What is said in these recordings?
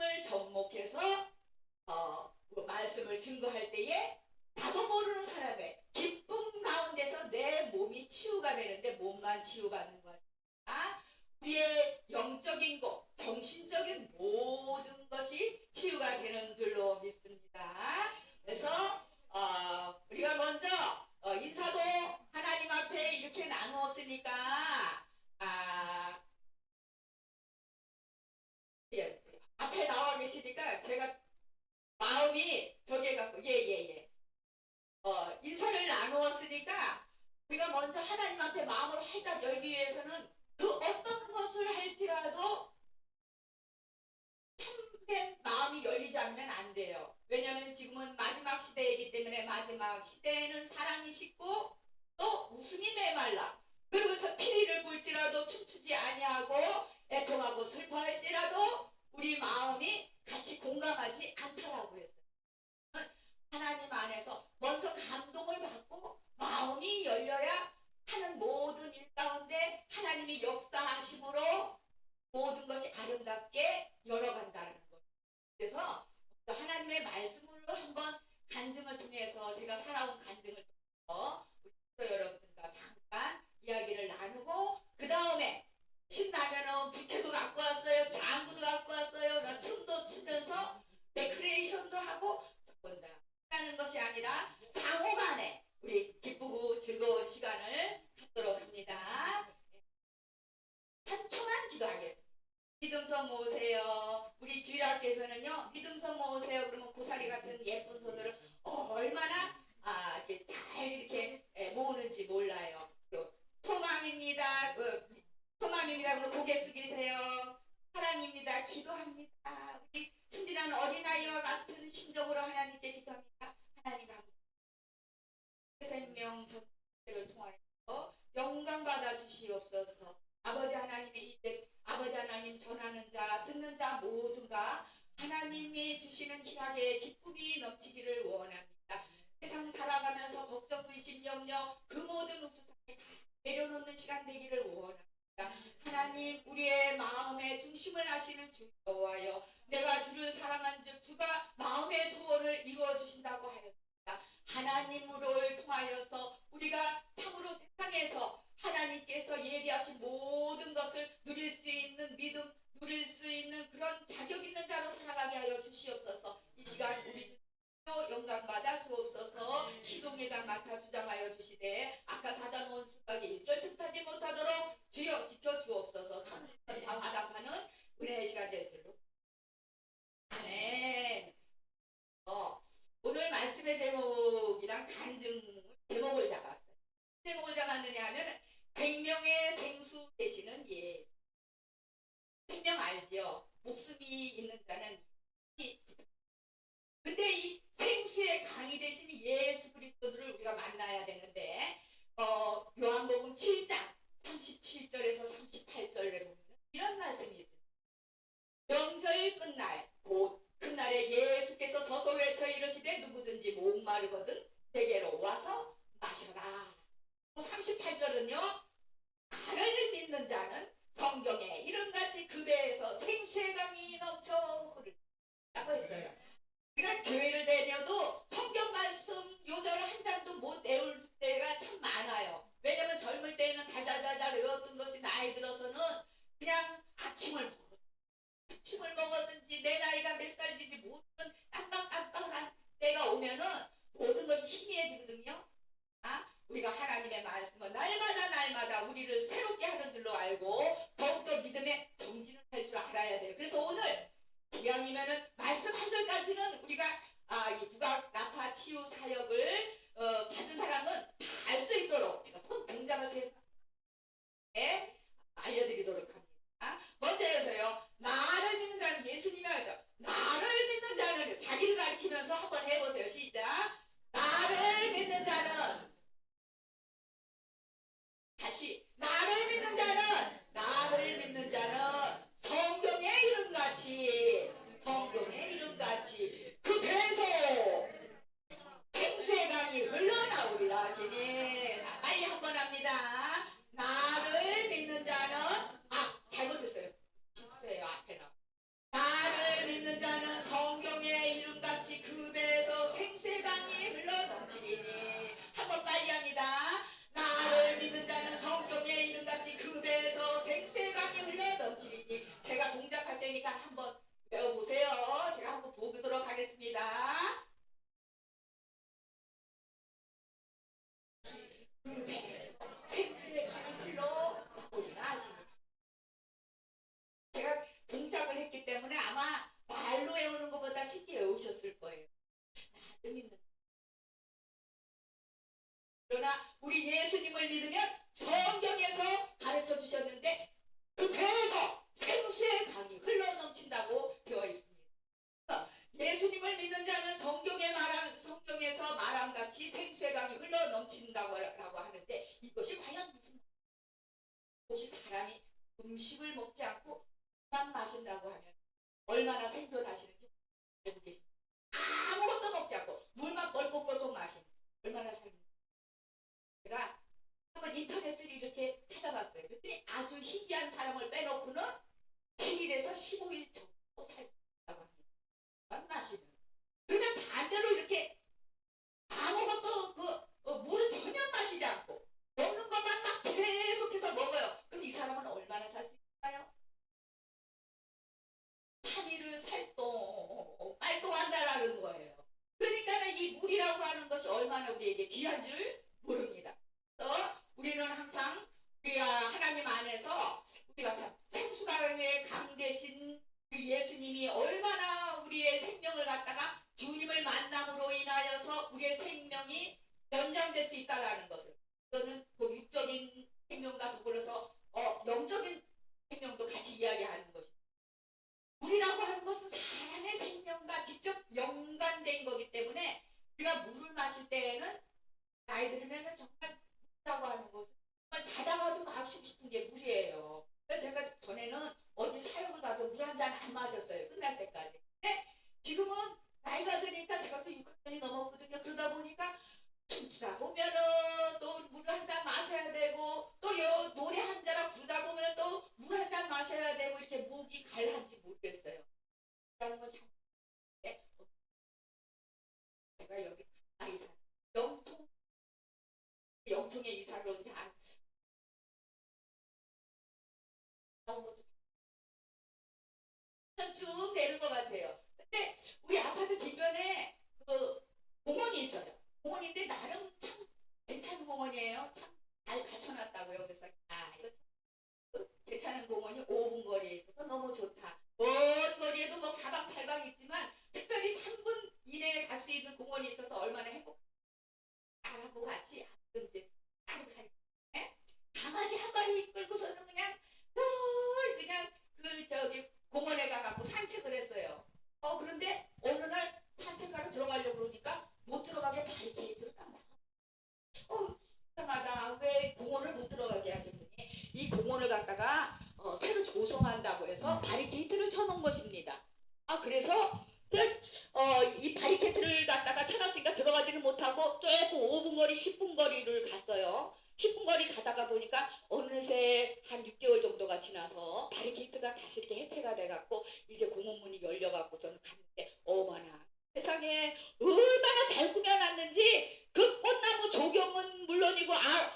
말씀을 접목해서 그 말씀을 증거할 때에 나도 모르는 사람의 기쁨 가운데서 내 몸이 치유가 되는데 몸만 치유받는 것이다. 우리의 영적인 것, 정신적인 모든 것이 치유가 되는 줄로 믿습니다. 그래서 우리가 먼저 인사도 하나님 앞에 이렇게 나누었으니까 예, 앞에 나와 계시니까 제가 마음이 저게 갖고 예예예 인사를 나누었으니까 우리가 먼저 하나님 앞에 마음을 활짝 열기 위해서는 그 어떤 것을 할지라도 참된 마음이 열리지 않으면 안 돼요. 왜냐하면 지금은 마지막 시대이기 때문에 마지막 시대에는 사랑이 식고 또 웃음이 메말라. 그러고서 피리를 불지라도 춤추지 아니하고 애통하고 슬퍼할지라도 우리 마음이 같이 공감하지 않다라고 했어요. 하나님 안에서 먼저 감동을 받고 마음이 열려야 하는 모든 일 가운데 하나님이 역사하심으로 모든 것이 아름답게 열어간다는 것. 그래서 하나님의 말씀을 한번 간증을 통해서 제가 살아온 간증을 통해서 우리 여러분과 잠깐 이야기를 나누고 그 다음에 신나면은 부채도 갖고 왔어요. 장구도 갖고 왔어요. 춤도 추면서 데코레이션도 하고 본다. 하는 것이 아니라 상호간에 우리 기쁘고 즐거운 시간을 갖도록 합니다. 3초만 기도하겠습니다. 믿음선 모으세요. 우리 주일학교에서는요, 믿음선 모으세요. 그러면 고사리 같은 예쁜 손으로 얼마나 이렇게 잘 이렇게 모으는지 몰라요. 소망입니다. 소망입니다. 그럼 고개 숙이세요. 사랑입니다. 기도합니다. 우리 순진한 어린아이와 같은 심정으로 하나님께 기도합니다. 하나님 감사합니다. 생명 전체를 통하여 영광 받아 주시옵소서. 아버지 하나님의 이제 아버지 하나님 전하는 자 듣는 자 모두가 하나님이 주시는 희락의 기쁨이 넘치기를 원합니다. 세상 살아가면서 걱정 불신 염려 그 모든 옥수상에 다 내려놓는 시간 되기를 원합니다. 하나님 우리의 마음의 중심을 아시는 주 여호와여 내가 주를 사랑한 즉 주가 마음의 소원을 이루어 주신다고 하였습니다. 하나님을 통하여서 우리가 참으로 세상에서 하나님께서 예비하신 모든 것을 누릴 수 있는 믿음 누릴 수 있는 그런 자격 있는 자로 살아가게 하여 주시옵소서. 이 시간 우리 주 영광 받아 주옵소서. 시동일관 맡아 주장하여 주시되 아까 사단 원수까지 일절 틈타지 못하도록 주여 지켜 주옵소서. 천사 화답하는 은혜의 시간 될 줄로. 아멘. 오늘 말씀의 제목이랑 간증 제목을 잡았어요. 제목을 잡았느냐 하면 100명의 생수 되시는 예수. 생명 알지요? 목숨이 있는 자는 근데 이 생수의 강이 되신 예수 그리스도를 우리가 만나야 되는데 요한복음 7장 37절에서 38절에 보면 이런 말씀이 있습니다. 명절 끝날 곧 그날에 예수께서 서서 외쳐 이르시되 누구든지 목마르거든 내게로 와서 마셔라. 38절은요. 나를 믿는 자는 성경에 이름같이 그 배에서 생수의 강이 넘쳐 흐르라고 했어요. 우리가 교회를 다녀도 성경 말씀 요절 한 장도 못 외울 때가 참 많아요. 왜냐면 젊을 때는 달달달달 외웠던 것이 나이 들어서는 그냥 아침을 먹었든지 내 나이가 몇 살인지 모르는 깜빡깜빡한 때가 오면은 모든 것이 희미해지거든요. 우리가 하나님의 말씀은 날마다 우리를 새롭게 하는 줄로 알고 더욱더 믿음의 정진을 할 줄 알아야 돼요. 그래서 오늘 기왕이면은 말씀 한 절까지는 우리가 이 두각 나파 치유 사역을 받은 사람은 다 알 수 있도록 제가 손 동작을 해서 알려드리도록 합니다. 먼저 해서요. 나를 믿는 자는 예수님이 하죠. 나를 믿는 자는 자기를 가리키면서 한번 해보세요. 시작. 나를 믿는 자는 다시 나를 믿는 자는 성경의 이름같이 그 배에서 생수의 강이 흘러나오리라 하시니 자, 빨리 한번 합니다. 나를 믿는 자는 예수님을 믿으면 성경에서 가르쳐 주셨는데 그 배에서 생수의 강이 흘러넘친다고 되어 있습니다. 예수님을 믿는 자는 성경에서 말한 같이 생수의 강이 흘러넘친다고 하는데 이것이 과연 무슨 말이에요? 혹시 사람이 음식을 먹지 않고 물만 마신다고 하면 얼마나 생존하시는지 알고 계십니까? 아무것도 먹지 않고 물만 뻘꺽뻘꺽 마시는 얼마나 살는지 제가 한번 인터넷을 이렇게 찾아봤어요. 그랬더니 아주 희귀한 사람을 빼놓고는 7일에서 15일 정도 살 수 있다고 합니다. 물만 마시는. 그러면 반대로 이렇게 아무것도 물은 전혀 마시지 않고 먹는 것만 막 계속해서 먹어요. 그럼 이 사람은 얼마나 살 수 있을까요? 3일을 말동한다라는 거예요. 그러니까 이 물이라고 하는 것이 얼마나 우리에게 귀한 줄 모릅니다. 그래서 우리는 항상 우리가 하나님 안에서 우리가 참 생수강의 강 대신 예수님이 얼마나 우리의 생명을 갖다가 주님을 만남으로 인하여서 우리의 생명이 연장될 수 있다라는 것을 저는 그 육적인 생명과 더불어서 영적인 생명도 같이 이야기하는 것입니다. 물이라고 하는 것은 사람의 생명과 직접 연관된 거기 때문에 우리가 물을 마실 때에는 나이 들으면 정말 물이라고 하는 것은 정말 자다가도 마시고 싶은 게 물이에요. 그래서 제가 전에는 어디 사역을 가도 물 한 잔 안 마셨어요. 끝날 때까지. 근데 지금은 나이가 드니까 제가 또 6학년이 넘었거든요. 그러다 보니까 춤추다 보면은 또 물을 한 잔 마셔야 되고 또 노래 한 잔 부르다 보면은 또 물 한 잔 마셔야 되고 이렇게 목이 갈란지 모르겠어요. 라는 건 참. 제가 여기 가까이 살 영통에 이사를 온 지 한 쭉 되는 것 같아요. 근데 우리 아파트 뒷변에 그 공원이 있어요. 공원인데 나름 참 괜찮은 공원이에요. 참 잘 갖춰놨다고요. 그래서 이거 참 괜찮은 공원이 5분 거리에 있어서 너무 좋다. 먼 거리에도 뭐 4박 8박 있지만 특별히 3분 이내에 갈 수 있는 공원이 있어서 얼마나 행복한지 나하고 같이 이제 따로 살 강아지 한 마리 끌고서는 그냥 그냥 공원에 가갖고 산책을 했어요. 그런데 어느 날 산책하러 들어가려고 그러니까 못 들어가게 바리케이트를 딱 막. 이상하다. 왜 공원을 못 들어가게 하셨더니 이 공원을 갖다가 새로 조성한다고 해서 바리케이트를 쳐놓은 것입니다. 그래서 이 바리케이트를 갖다가 쳐놨으니까 들어가지는 못하고 조금 5분 거리, 10분 거리를 갔어요. 10분 거리 가다가 보니까 어느새 한 6개월 정도가 지나서 바리케이트가 다시 이렇게 해체가 돼갖고 이제 공원 문이 열려갖고서는 갔는데 어머나 세상에 얼마나 잘 꾸며놨는지 그 꽃나무 조경은 물론이고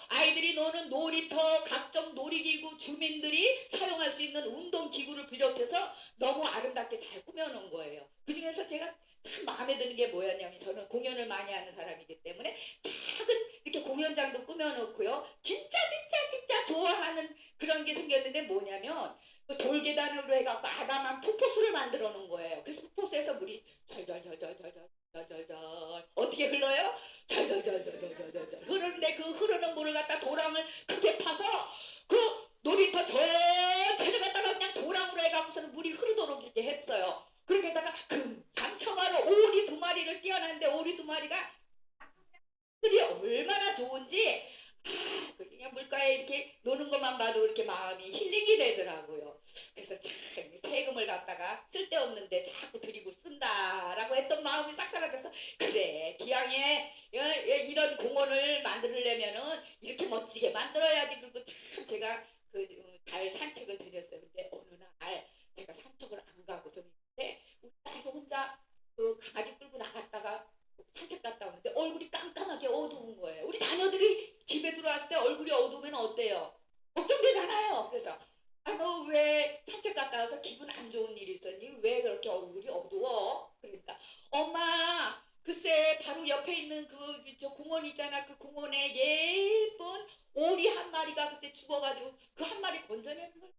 아이들이 노는 놀이터 각종 놀이기구 주민들이 사용할 수 있는 운동기구를 비롯해서 너무 아름답게 잘 꾸며놓은 거예요. 그 중에서 제가 참 마음에 드는 게 뭐였냐면 저는 공연을 많이 하는 사람이기 때문에 작은 이렇게 공연장도 꾸며놓고요. 진짜 좋아하는 그런 게 생겼는데 뭐냐면 그 돌계단으로 해갖고 아담한 폭포수를 만들어 놓은 거예요. 그래서 폭포수에서 물이 절절절절절절 어떻게 흘러요? 절절절절절절 흐르는데 그 흐르는 물을 갖다 도랑을 크게 파서 그 놀이터 전체를 갖다가 그냥 도랑으로 해갖고서는 물이 흐르도록 이렇게 했어요. 그렇게다가 금상첨화로 오리 2마리를 띄워놨는데 오리 2마리가 들이 얼마나 좋은지 그냥 물가에 이렇게 노는 것만 봐도 이렇게 마음이 힐링이 되더라고요. 그래서 참 세금을 갖다가 쓸데없는데 자꾸 드리고 쓴다라고 했던 마음이 싹 사라져서 그래 기왕에 이런 공원을 만들려면은 이렇게 멋지게 만들어야지. 그리고 참 제가 잘 산책을 다녔어요. 근데 어느 날 제가 산책을 안 가고 있는데 우리 딸이 혼자 강아지 끌고 나갔다가 산책 갔다 오는데 얼굴이 깜깜하게 어두운 거예요. 우리 자녀들이 집에 들어왔을 때 얼굴이 어두우면 어때요? 걱정되잖아요. 그래서 너 왜 산책 갔다 와서 기분 안 좋은 일이 있었니? 왜 그렇게 얼굴이 어두워? 그러니까 엄마 글쎄 바로 옆에 있는 저 공원 있잖아. 그 공원에 예쁜 오리 한 마리가 글쎄 죽어가지고 그 한 마리 건져내는 걸.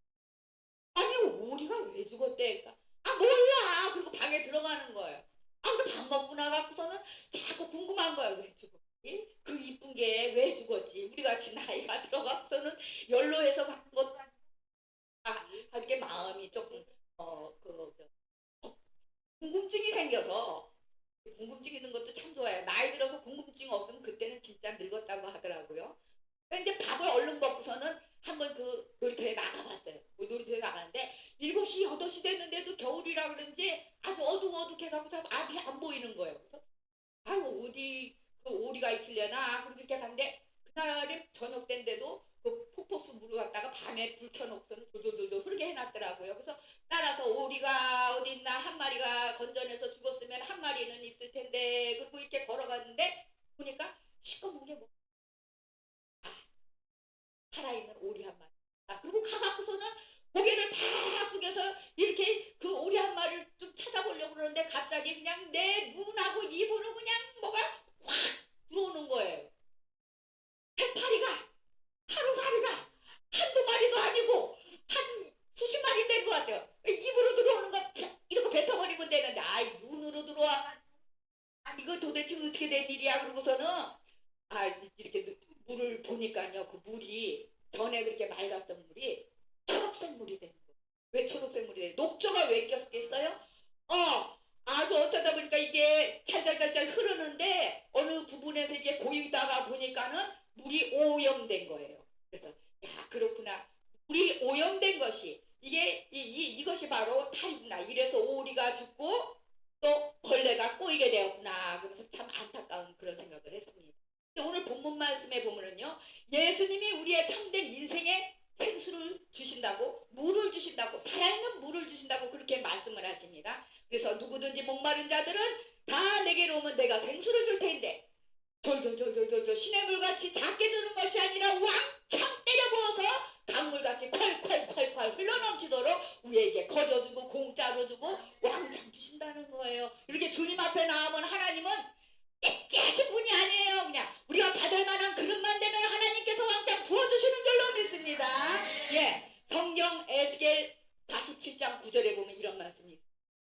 아니 오리가 왜 죽었대? 그러니까 몰라. 그리고 방에 들어가는 거예요. 근데 밥 먹고 나갖고서는 자꾸 궁금한 거야. 왜 죽어? 그 이쁜 게 왜 죽었지? 우리 같이 나이가 들어가서는 연로해서 가는 것도 아니고 이렇게 마음이 조금 궁금증이 생겨서 궁금증 있는 것도 참 좋아요. 나이 들어서 궁금증 없으면 그때는 진짜 늙었다고 하더라고요. 그러니까 이제 밥을 얼른 먹고서는 한번 그 놀이터에 나가봤어요. 그 놀이터에 나가는데 7시, 8시 됐는데도 겨울이라 그런지 아주 어둑어둑해갖고서 앞이 안 보이는 거예요. 그래서 아유 어디 그 오리가 있으려나 그렇게 갔는데 그날에 저녁 때인데도 그 폭포수 물을 갖다가 밤에 불 켜놓고서는 졸졸졸졸 흐르게 해놨더라고요. 그래서 따라서 오리가 어디 있나 한 마리가 건져내서 죽었으면 한 마리는 있을 텐데 그리고 이렇게 걸어갔는데 보니까 시꺼먼 게 뭐 살아있는 오리 한 마리. 그리고 가갖고서는 고개를 팍 숙여서 이렇게 그 오리 한 마리를 좀 찾아보려고 그러는데 갑자기 그냥 내 눈하고 입으로 그냥 뭐가 확 들어오는 거예요. 해파리가 하루살이가 한두 마리도 아니고 한 수십 마리 된 것 같아요. 입으로 들어오는 거 이렇게 뱉어버리면 되는데 아이 눈으로 들어와. 이거 도대체 어떻게 된 일이야. 그러고서는 이렇게 물을 보니까요. 그 물이 전에 그렇게 맑았던 물이 초록색 물이 되는 거예요. 왜 초록색 물이 돼? 녹조가 왜 꼈겠어요? 아주 어쩌다 보니까 이게 찰찰찰찰 흐르는데 어느 부분에서 이게 고이다가 보니까는 물이 오염된 거예요. 그래서 야 그렇구나. 물이 오염된 것이 이것이 바로 탈이구나. 이래서 오리가 죽고 또 벌레가 꼬이게 되었구나. 그래서 참 안타까운 그런 생각을 했습니다. 오늘 본문 말씀에 보면은요, 예수님이 우리의 참된 인생에 생수를 주신다고, 물을 주신다고, 살아있는 물을 주신다고 그렇게 말씀을 하십니다. 그래서 누구든지 목마른 자들은 다 내게로 오면 내가 생수를 줄 텐데 졸졸졸졸졸 시냇물같이 작게 주는 것이 아니라 왕창 때려 부어서 강물같이 콸콸콸콸 흘러넘치도록 우리에게 거저주고 공짜로 주고 왕창 주신다는 거예요. 이렇게 주님 앞에 나오면 하나님은 째째하신 분이 아니에요. 그냥 우리가 받을 만한 그릇만 되면 하나님께서 왕창 부어주시는 줄로 믿습니다. 예, 성경 에스겔 47장 9절에 보면 이런 말씀이 있어요.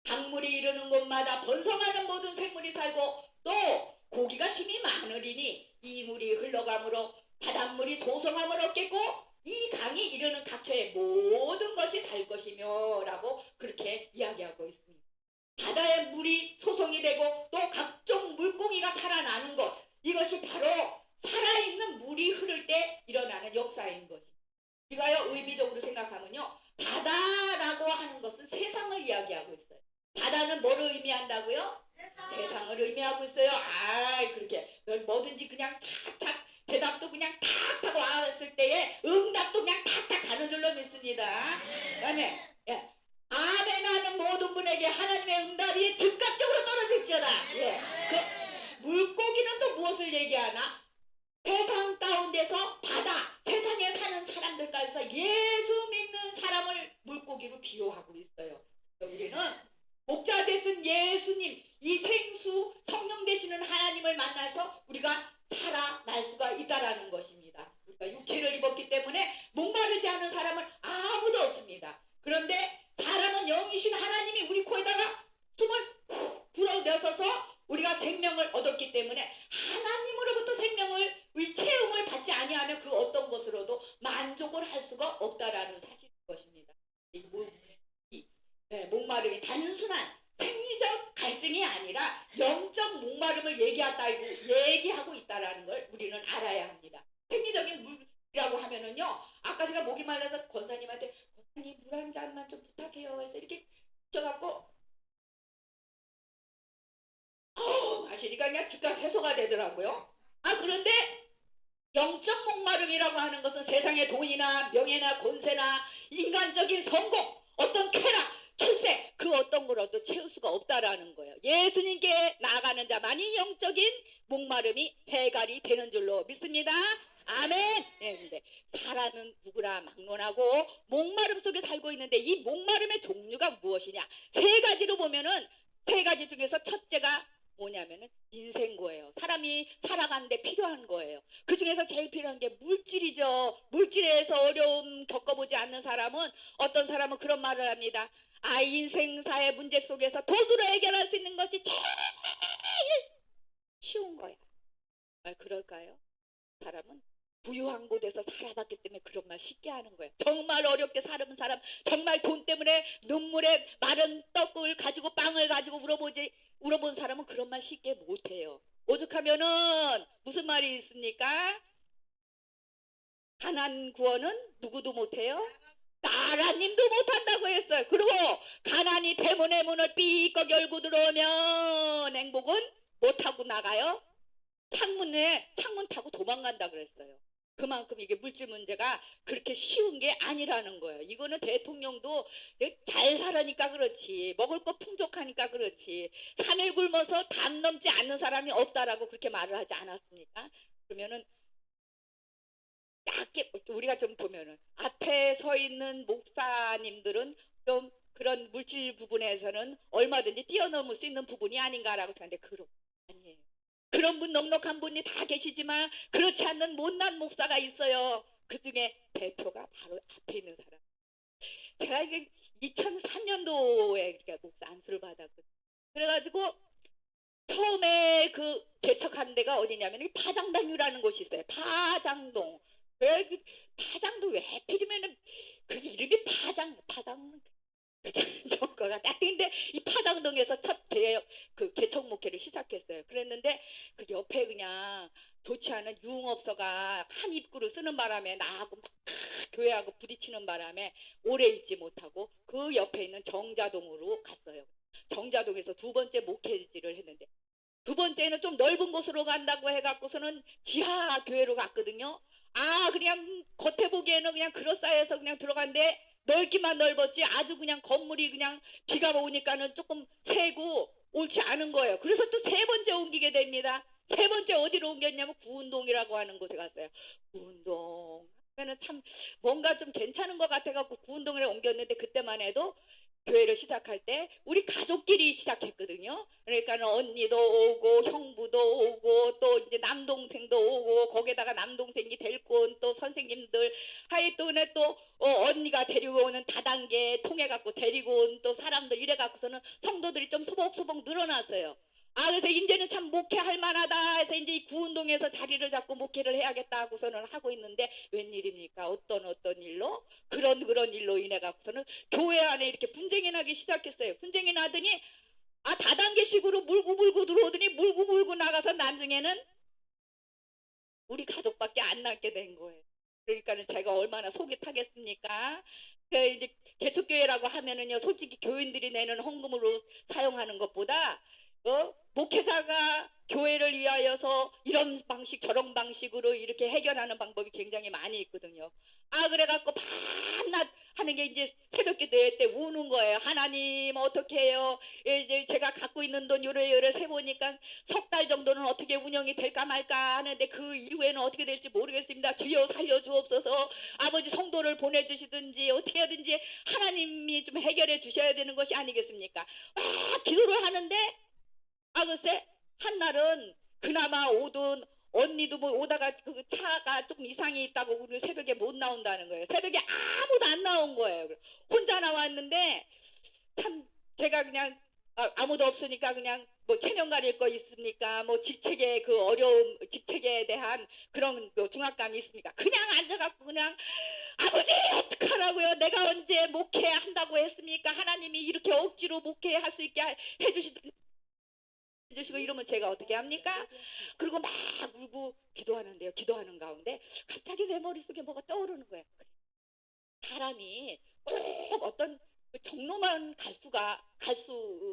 강물이 이르는 곳마다 번성하는 모든 생물이 살고 또 고기가 심히 많으리니 이 물이 흘러감으로 바닷물이 소성함을 얻겠고 이 강이 이르는 각처의 모든 것이 살 것이며 라고 그렇게 이야기하고 있습니다. 바다의 물이 소성이 되고 또 각종 물고기가 살아나는 것, 이것이 바로 살아있는 물이 흐를 때 일어나는 역사인 것입니다. 우리가요 의미적으로 생각하면요, 바다라고 하는 것은 세상을 이야기하고 있어요. 바다는 뭐를 의미한다고요? 세상을 의미하고 있어요. 그렇게 뭐든지 그냥 탁탁 대답도 그냥 탁탁 왔을 때에 응답도 그냥 탁탁 가는 줄로 믿습니다. 그다음에 아멘하는 모든 분에게 하나님의 응답이 즉각적으로 떨어질지어다. 그 물고기는 또 무엇을 얘기하나? 세상 가운데서 바다, 세상에 사는 사람들까지서 예수 믿는 사람을 물고기로 비유하고 있어요. 우리는 목자 되신 예수님, 이 생수 성령 되시는 하나님을 만나서 우리가 살아날 수가 있다라는 것입니다. 우리가 육체를 입었기 때문에 목마르지 않은 사람은 아무도 없습니다. 그런데 사람은 영이신 하나님이 우리 코에다가 숨을 불어넣어서 우리가 생명을 얻었기 때문에 하나님으로부터 생명을 우리 체험을 받지 아니하면 그 어떤 것으로도 만족을 할 수가 없다라는 사실인 것입니다. 목마름이 단순한 생리적 갈증이 아니라 영적 목마름을 얘기하고 있다라는 걸 우리는 알아야 합니다. 생리적인 물이라고 하면은요, 아까 제가 목이 말라서 권사님한테 권사님 물 한 잔만 좀 부탁해요 해서 이렇게 붙여갖고 마시니까 그냥 즉각 해소가 되더라고요. 그런데 영적 목마름이라고 하는 것은 세상의 돈이나 명예나 권세나 인간적인 성공, 어떤 쾌락, 출세, 그 어떤 거라도 채울 수가 없다라는 거예요. 예수님께 나아가는 자만이 영적인 목마름이 해갈이 되는 줄로 믿습니다. 아멘. 근데 사람은 누구나 막론하고 목마름 속에 살고 있는데 이 목마름의 종류가 무엇이냐? 세 가지로 보면은 세 가지 중에서 첫째가 뭐냐면은 인생고예요. 사람이 살아가는데 필요한 거예요. 그 중에서 제일 필요한 게 물질이죠. 물질에서 어려움 겪어보지 않는 사람은, 어떤 사람은 그런 말을 합니다. 인생사의 문제 속에서 돈으로 해결할 수 있는 것이 제일 쉬운 거야. 정말 그럴까요? 사람은 부유한 곳에서 살아봤기 때문에 그런 말 쉽게 하는 거예요. 정말 어렵게 살은 사람, 정말 돈 때문에 눈물에 마른 떡을 가지고 빵을 가지고 울어본 사람은 그런 말 쉽게 못해요. 오죽하면은 무슨 말이 있습니까? 가난 구원은 누구도 못해요? 나라님도 못한다고 했어요. 그리고 가난이 대문의 문을 삐걱 열고 들어오면 행복은 못하고 나가요. 창문 타고 도망간다 그랬어요. 그만큼 이게 물질 문제가 그렇게 쉬운 게 아니라는 거예요. 이거는 대통령도 잘 살으니까 그렇지, 먹을 거 풍족하니까 그렇지, 3일 굶어서 담 넘지 않는 사람이 없다라고 그렇게 말을 하지 않았습니까? 그러면은 약게 우리가 좀 보면은 앞에 서 있는 목사님들은 좀 그런 물질 부분에서는 얼마든지 뛰어넘을 수 있는 부분이 아닌가라고 생각하는데 그런 아니에요. 그런 분 넉넉한 분이 다 계시지만 그렇지 않는 못난 목사가 있어요. 그 중에 대표가 바로 앞에 있는 사람. 제가 이게 2003년도에 그러니까 목사 안수를 받았거든요. 그래가지고 처음에 그 개척한 데가 어디냐면 파장당유라는 곳이 있어요. 파장동. 왜 파장도 왜 하필이면은 그 이름이 파장 좋을 것 같아. 근데 이 파장동에서 그 개척 목회를 시작했어요. 그랬는데 그 옆에 그냥 좋지 않은 유흥업소가 한 입구를 쓰는 바람에 나하고 막 교회하고 부딪히는 바람에 오래 있지 못하고 그 옆에 있는 정자동으로 갔어요. 정자동에서 두 번째 목회지를 했는데 두 번째는 좀 넓은 곳으로 간다고 해갖고서는 지하 교회로 갔거든요. 아 그냥 겉에 보기에는 그냥 그럴싸해서 그냥 들어간데 넓기만 넓었지 아주 그냥 건물이 그냥 비가 오니까는 조금 새고 옳지 않은 거예요. 그래서 또 세 번째 옮기게 됩니다. 세 번째 어디로 옮겼냐면 구운동이라고 하는 곳에 갔어요. 구운동 하면은 참 뭔가 좀 괜찮은 것 같아갖고 구운동에 옮겼는데 그때만 해도 교회를 시작할 때 우리 가족끼리 시작했거든요. 그러니까 언니도 오고 형부도 오고 또 이제 남동생도 오고 거기에다가 남동생이 데리고 온 또 선생님들 하여튼에 또 언니가 데리고 오는 다단계 통해 갖고 데리고 온 또 사람들 이래 갖고서는 성도들이 좀 소복소복 늘어났어요. 아 그래서 이제는 참 목회할 만하다 해서 이제 이 구운동에서 자리를 잡고 목회를 해야겠다 하고서는 하고 있는데 웬일입니까? 어떤 일로? 그런 일로 인해 갖고서는 교회 안에 이렇게 분쟁이 나기 시작했어요. 분쟁이 나더니 아 다단계식으로 물고 들어오더니 물고 나가서 나중에는 우리 가족밖에 안 남게 된 거예요. 그러니까는 제가 얼마나 속이 타겠습니까? 그 이제 개척교회라고 하면은요, 솔직히 교인들이 내는 헌금으로 사용하는 것보다 목회자가 교회를 위하여서 이런 방식 저런 방식으로 이렇게 해결하는 방법이 굉장히 많이 있거든요. 아 그래갖고 밤낮 하는 게 이제 새벽기도회 때 우는 거예요. 하나님 어떻게 해요? 이제 제가 갖고 있는 돈 요래 세보니까 석 달 정도는 어떻게 운영이 될까 말까 하는데 그 이후에는 어떻게 될지 모르겠습니다. 주여 살려주옵소서. 아버지 성도를 보내주시든지 어떻게 하든지 하나님이 좀 해결해 주셔야 되는 것이 아니겠습니까? 막 기도를 하는데 아 글쎄 한날은 그나마 오던 언니도 뭐 오다가 그 차가 조금 이상이 있다고 우리 새벽에 못 나온다는 거예요. 새벽에 아무도 안 나온 거예요. 혼자 나왔는데 참 제가 그냥 아무도 없으니까 그냥 뭐 체면 가릴 거 있습니까? 뭐 직책의 그 어려움, 직책에 대한 그런 뭐 중압감이 있습니까? 그냥 앉아갖고 그냥 아버지 어떡하라고요? 내가 언제 목회한다고 했습니까? 하나님이 이렇게 억지로 목회할 수 있게 해주시고 이러면 제가 어떻게 합니까? 그리고 막 울고 기도하는데요. 기도하는 가운데 갑자기 내 머릿속에 뭐가 떠오르는 거예요. 사람이 꼭 어떤 정로만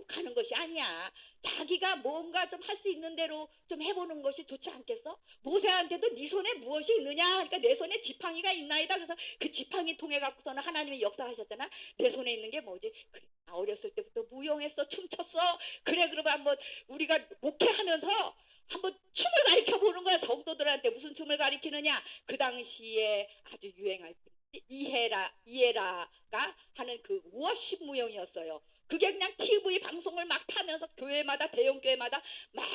가는 것이 아니야. 자기가 뭔가 좀 할 수 있는 대로 좀 해보는 것이 좋지 않겠어? 모세한테도 네 손에 무엇이 있느냐? 그러니까 내 손에 지팡이가 있나이다. 그래서 그 지팡이 통해 갖고서는 하나님이 역사하셨잖아. 내 손에 있는 게 뭐지? 그래, 어렸을 때부터 무용했어, 춤췄어. 그래, 그러면 한번 우리가 목회하면서 한번 춤을 가르쳐 보는 거야. 성도들한테 무슨 춤을 가르치느냐? 그 당시에 아주 유행할 때. 이에라가 하는 그 워십 무용이었어요. 그게 그냥 TV 방송을 막 타면서 교회마다 대형 교회마다 막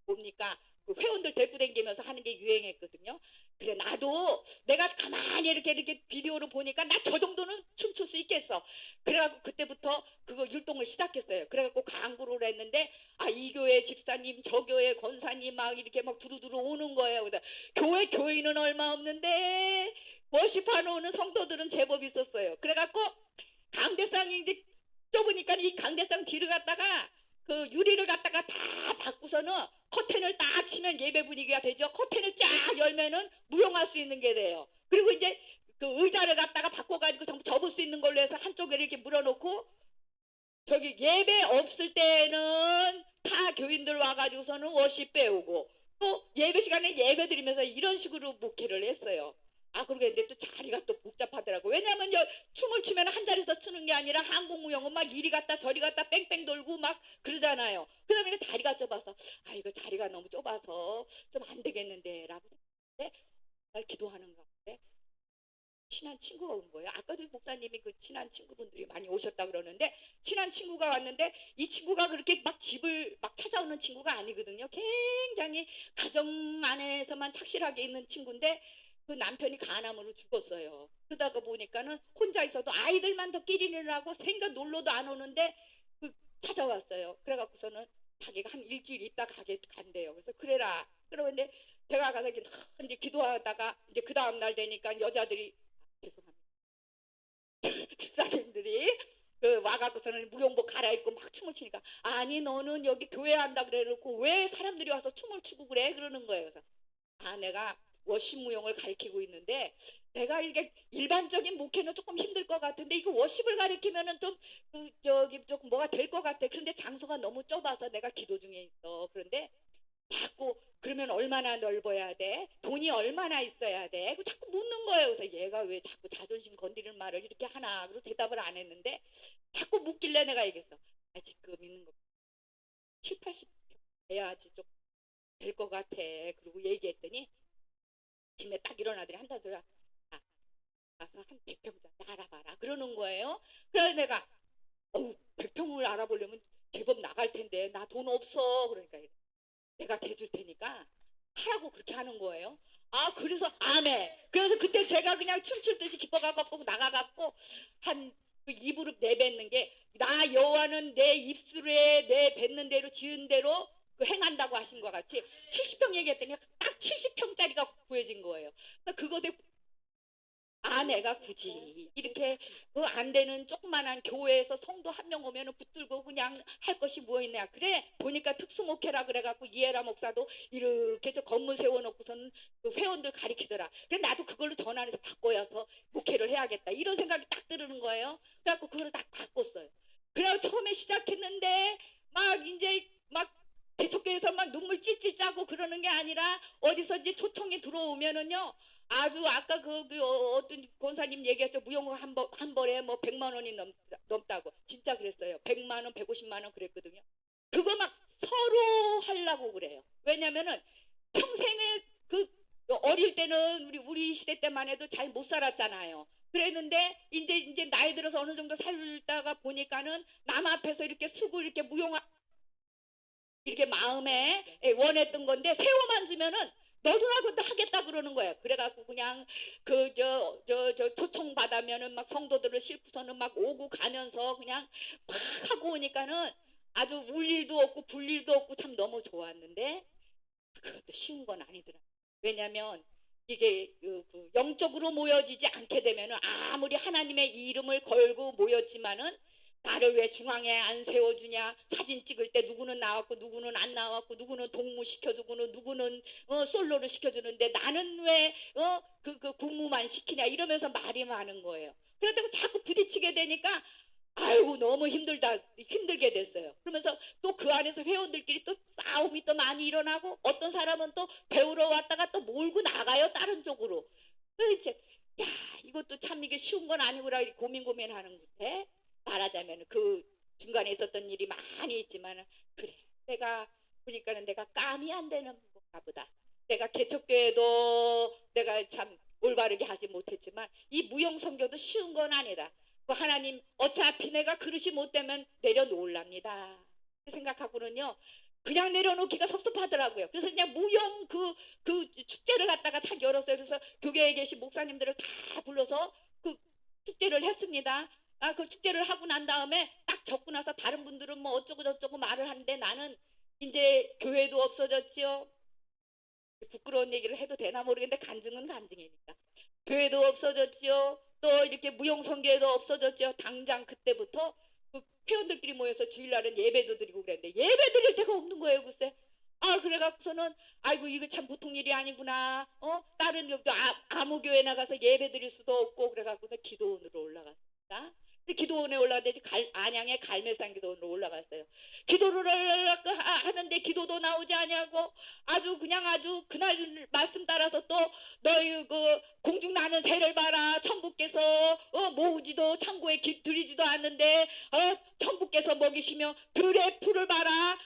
뭡니까 그 회원들 데리고 다니면서 하는 게 유행했거든요. 그래 나도 내가 가만히 이렇게 비디오로 보니까 나 저 정도는 춤출 수 있겠어. 그래갖고 그때부터 그거 율동을 시작했어요. 그래갖고 광고를 했는데 이 교회 집사님 저 교회 권사님 막 이렇게 막 두루두루 오는 거예요. 그래서 교인은 얼마 없는데 워십하러 오는 성도들은 제법 있었어요. 그래갖고 강대상이 이제 좁으니까 이 강대상 뒤를 갖다가 그 유리를 갖다가 다 받고서는 커튼을 딱 치면 예배 분위기가 되죠. 커튼을 쫙 열면은 무용할 수 있는 게 돼요. 그리고 이제 그 의자를 갖다가 바꿔가지고 전부 접을 수 있는 걸로 해서 한쪽에 이렇게 물어놓고 저기 예배 없을 때는 타 교인들 와가지고서는 워십 배우고 또 예배 시간에 예배 드리면서 이런 식으로 목회를 했어요. 그러고 근데 또 자리가 또 복잡하더라고. 왜냐면 춤을 추면 한 자리에서 추는 게 아니라 한국무용은 막 이리 갔다 저리 갔다 뺑뺑 돌고 막 그러잖아요. 그러다 보니까 자리가 좁아서 이거 자리가 너무 좁아서 좀 안 되겠는데 라고 생각했는데 날 기도하는 가운데 친한 친구가 온 거예요. 아까도 목사님이 그 친한 친구분들이 많이 오셨다 그러는데 친한 친구가 왔는데 이 친구가 그렇게 막 집을 막 찾아오는 친구가 아니거든요. 굉장히 가정 안에서만 착실하게 있는 친구인데 그 남편이 간암으로 죽었어요. 그러다가 보니까는 혼자 있어도 아이들만 더 끼리를 하고 생각 놀러도 안 오는데 그 찾아왔어요. 그래갖고서는 자기가 한 일주일 있다 간대요. 그래서 그래라. 그러는데 제가 가서 이제 기도하다가 이제 그 다음날 되니까 여자들이 죄송합니다. 집사님들이 와갖고서는 무용복 갈아입고 막 춤을 추니까 아니 너는 여기 교회 한다 그래놓고 왜 사람들이 와서 춤을 추고 그래 그러는 거예요. 그래서 내가 워십 무용을 가르치고 있는데 내가 이게 일반적인 목회는 조금 힘들 것 같은데 이거 워십을 가르치면은 좀 조금 뭐가 될 것 같아. 그런데 장소가 너무 좁아서 내가 기도 중에 있어. 그런데 자꾸 그러면 얼마나 넓어야 돼? 돈이 얼마나 있어야 돼? 자꾸 묻는 거예요. 그래서 얘가 왜 자꾸 자존심 건드리는 말을 이렇게 하나? 그래서 대답을 안 했는데 자꾸 묻길래 내가 얘기했어. 지금 있는 거 7, 80평 돼야지 좀 될 것 같아. 그리고 얘기했더니 아침에 딱 일어나더니 한다 소리야. 가서 한 100평짜리 알아봐라. 그러는 거예요. 그래서 내가 100평을 알아보려면 제법 나갈 텐데 나 돈 없어. 그러니까 내가 대줄 테니까 하라고 그렇게 하는 거예요. 그래서 아멘. 그래서 그때 제가 그냥 춤출 듯이 기뻐갖고 나가갖고 한 그 입으로 내뱉는 게 나 여호와는 내 입술에 내 뱉는 대로 지은 대로 그 행한다고 하신 것 같이 70평 얘기했더니 딱 70평짜리가 구해진 거예요. 그것에 내가 굳이 이렇게 그 안 되는 조그만한 교회에서 성도 한 명 오면은 붙들고 그냥 할 것이 뭐 있냐. 그래 보니까 특수목회라 그래갖고 이해라 목사도 이렇게 저 건물 세워놓고서는 그 회원들 가리키더라. 그래 나도 그걸로 전환해서 바꿔서 목회를 해야겠다 이런 생각이 딱 들는 거예요. 그래갖고 그걸 딱 바꿨어요. 그래서 처음에 시작했는데 막 이제 막 대척교에서 막 눈물 찔찔 짜고 그러는 게 아니라 어디서 이제 초청이 들어오면은요 아주 아까 어떤 권사님 얘기했죠. 무용을 한 벌에 뭐 100만 원이 넘다고. 진짜 그랬어요. 100만 원, 150만 원 그랬거든요. 그거 막 서로 하려고 그래요. 왜냐면은 평생에 그 어릴 때는 우리 시대 때만 해도 잘 못 살았잖아요. 그랬는데 이제 나이 들어서 어느 정도 살다가 보니까는 남 앞에서 이렇게 쓰고 이렇게 이렇게 마음에 원했던 건데 세워만 주면은 너도 나도 하겠다 그러는 거예요. 그래갖고 그냥 초청 받으면은 막 성도들을 싣고서는 막 오고 가면서 그냥 막 하고 오니까는 아주 울 일도 없고 불 일도 없고 참 너무 좋았는데 그것도 쉬운 건 아니더라. 왜냐면 이게 영적으로 모여지지 않게 되면은 아무리 하나님의 이름을 걸고 모였지만은 나를 왜 중앙에 안 세워주냐. 사진 찍을 때 누구는 나왔고 누구는 안 나왔고 누구는 동무 시켜주고 누구는 솔로를 시켜주는데 나는 왜 그 군무만 시키냐 이러면서 말이 많은 거예요. 그러다가 자꾸 부딪히게 되니까 아이고 너무 힘들게 됐어요. 그러면서 또 그 안에서 회원들끼리 또 싸움이 또 많이 일어나고 어떤 사람은 또 배우러 왔다가 또 몰고 나가요 다른 쪽으로. 그래서 이제 야 이것도 참 이게 쉬운 건 아니구나 고민하는 건데 말하자면 그 중간에 있었던 일이 많이 있지만 그래 내가 보니까는 내가 감이 안 되는 건가 보다. 내가 개척교회도 내가 참 올바르게 하지 못했지만 이 무용선교도 쉬운 건 아니다. 하나님 어차피 내가 그릇이 못 되면 내려놓으랍니다. 생각하고는요 그냥 내려놓기가 섭섭하더라고요. 그래서 그냥 무용 그 축제를 갖다가 다 열었어요. 그래서 교계에 계신 목사님들을 다 불러서 그 축제를 했습니다. 그 축제를 하고 난 다음에 딱 적고 나서 다른 분들은 뭐 어쩌고 저쩌고 말을 하는데 나는 이제 교회도 없어졌지요. 부끄러운 얘기를 해도 되나 모르겠는데 간증은 간증이니까. 교회도 없어졌지요. 또 이렇게 무용성교회도 없어졌죠. 당장 그때부터 그 회원들끼리 모여서 주일날은 예배도 드리고 그랬는데 예배 드릴 데가 없는 거예요. 글쎄. 그래갖고서는 아이고 이거 참 보통 일이 아니구나. 다른 아무 교회 나가서 예배 드릴 수도 없고 그래갖고서 기도원으로 올라갔습니다. 기도원에 올라갔는데 안양의 갈매산 기도원으로 올라갔어요. 기도를 하는데 기도도 나오지 않냐고 아주 그냥 아주 그날 말씀 따라서 또 너희 그 공중 나는 새를 봐라. 천부께서 모으지도 창고에 들이지도 않는데 천부께서 먹이시며 들의 풀을 봐라.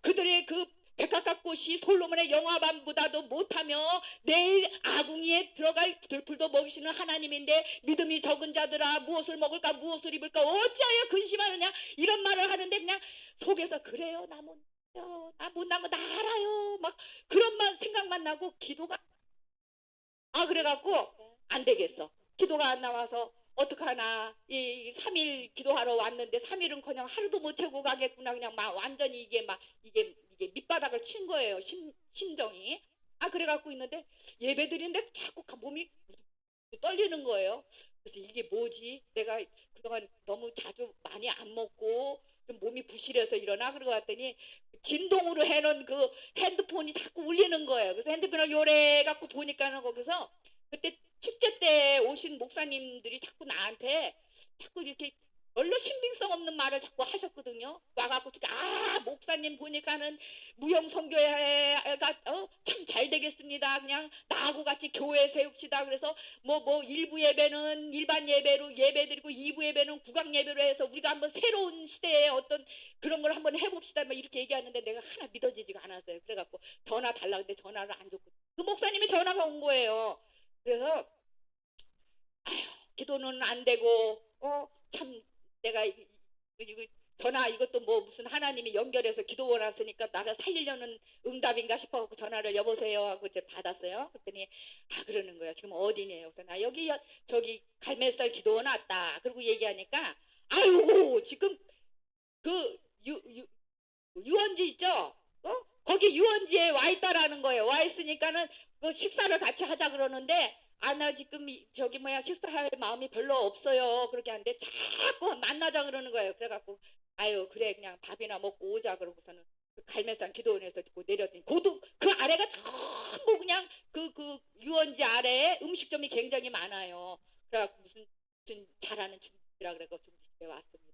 그들의 그 백합각 꽃이 솔로몬의 영화반보다도 못하며 내일 아궁이에 들어갈 들풀도 먹이시는 하나님인데 믿음이 적은 자들아 무엇을 먹을까 무엇을 입을까 어찌하여 근심하느냐 이런 말을 하는데 그냥 속에서 그래요 나 못난 거 나 알아요 막 그런 생각만 나고 기도가 그래갖고 안 되겠어. 기도가 안 나와서 어떡하나 이 3일 기도하러 왔는데 3일은커녕 하루도 못 채고 가겠구나 그냥 막 완전히 이게 밑바닥을 친 거예요. 심정이. 그래갖고 있는데 예배 드리는데 자꾸 몸이 떨리는 거예요. 그래서 이게 뭐지? 내가 그동안 너무 자주 많이 안 먹고 좀 몸이 부실해서 일어나 그러고 왔더니 진동으로 해놓은 그 핸드폰이 자꾸 울리는 거예요. 그래서 핸드폰을 요래 갖고 보니까는 거기서 그때 축제 때 오신 목사님들이 자꾸 나한테 자꾸 이렇게 별로 신빙성 없는 말을 자꾸 하셨거든요. 와갖고 목사님 보니까는 무용성교회가 참 잘 되겠습니다. 그냥 나하고 같이 교회 세웁시다. 그래서 뭐 일부 예배는 일반 예배로 예배드리고 2부 예배는 국악 예배로 해서 우리가 한번 새로운 시대에 어떤 그런 걸 한번 해봅시다. 막 이렇게 얘기하는데 내가 하나 믿어지지가 않았어요. 그래갖고 전화 달라 근데 전화를 안 줬고 그 목사님이 전화가 온 거예요. 그래서 기도는 안 되고 참 내가 이거 전화 이것도 뭐 무슨 하나님이 연결해서 기도원 왔으니까 나를 살리려는 응답인가 싶어갖고 전화를 여보세요 하고 이제 받았어요. 그랬더니 그러는 거예요. 지금 어디냐요? 그래서 나 여기 저기 갈매살 기도원 왔다. 그리고 얘기하니까 아유 지금 그 유원지 있죠? 거기 유원지에 와 있다라는 거예요. 와 있으니까는 그 식사를 같이 하자 그러는데 나 지금 저기 식사할 마음이 별로 없어요. 그렇게 하는데 자꾸 만나자 그러는 거예요. 그래갖고 아유 그래 그냥 밥이나 먹고 오자 그러고서는 그 갈매산 기도원에서 듣고 내렸더니 그 아래가 전부 그냥 그 유원지 아래에 음식점이 굉장히 많아요. 그래갖고 무슨 잘하는 중국이라 그래서 중국집에 왔습니다.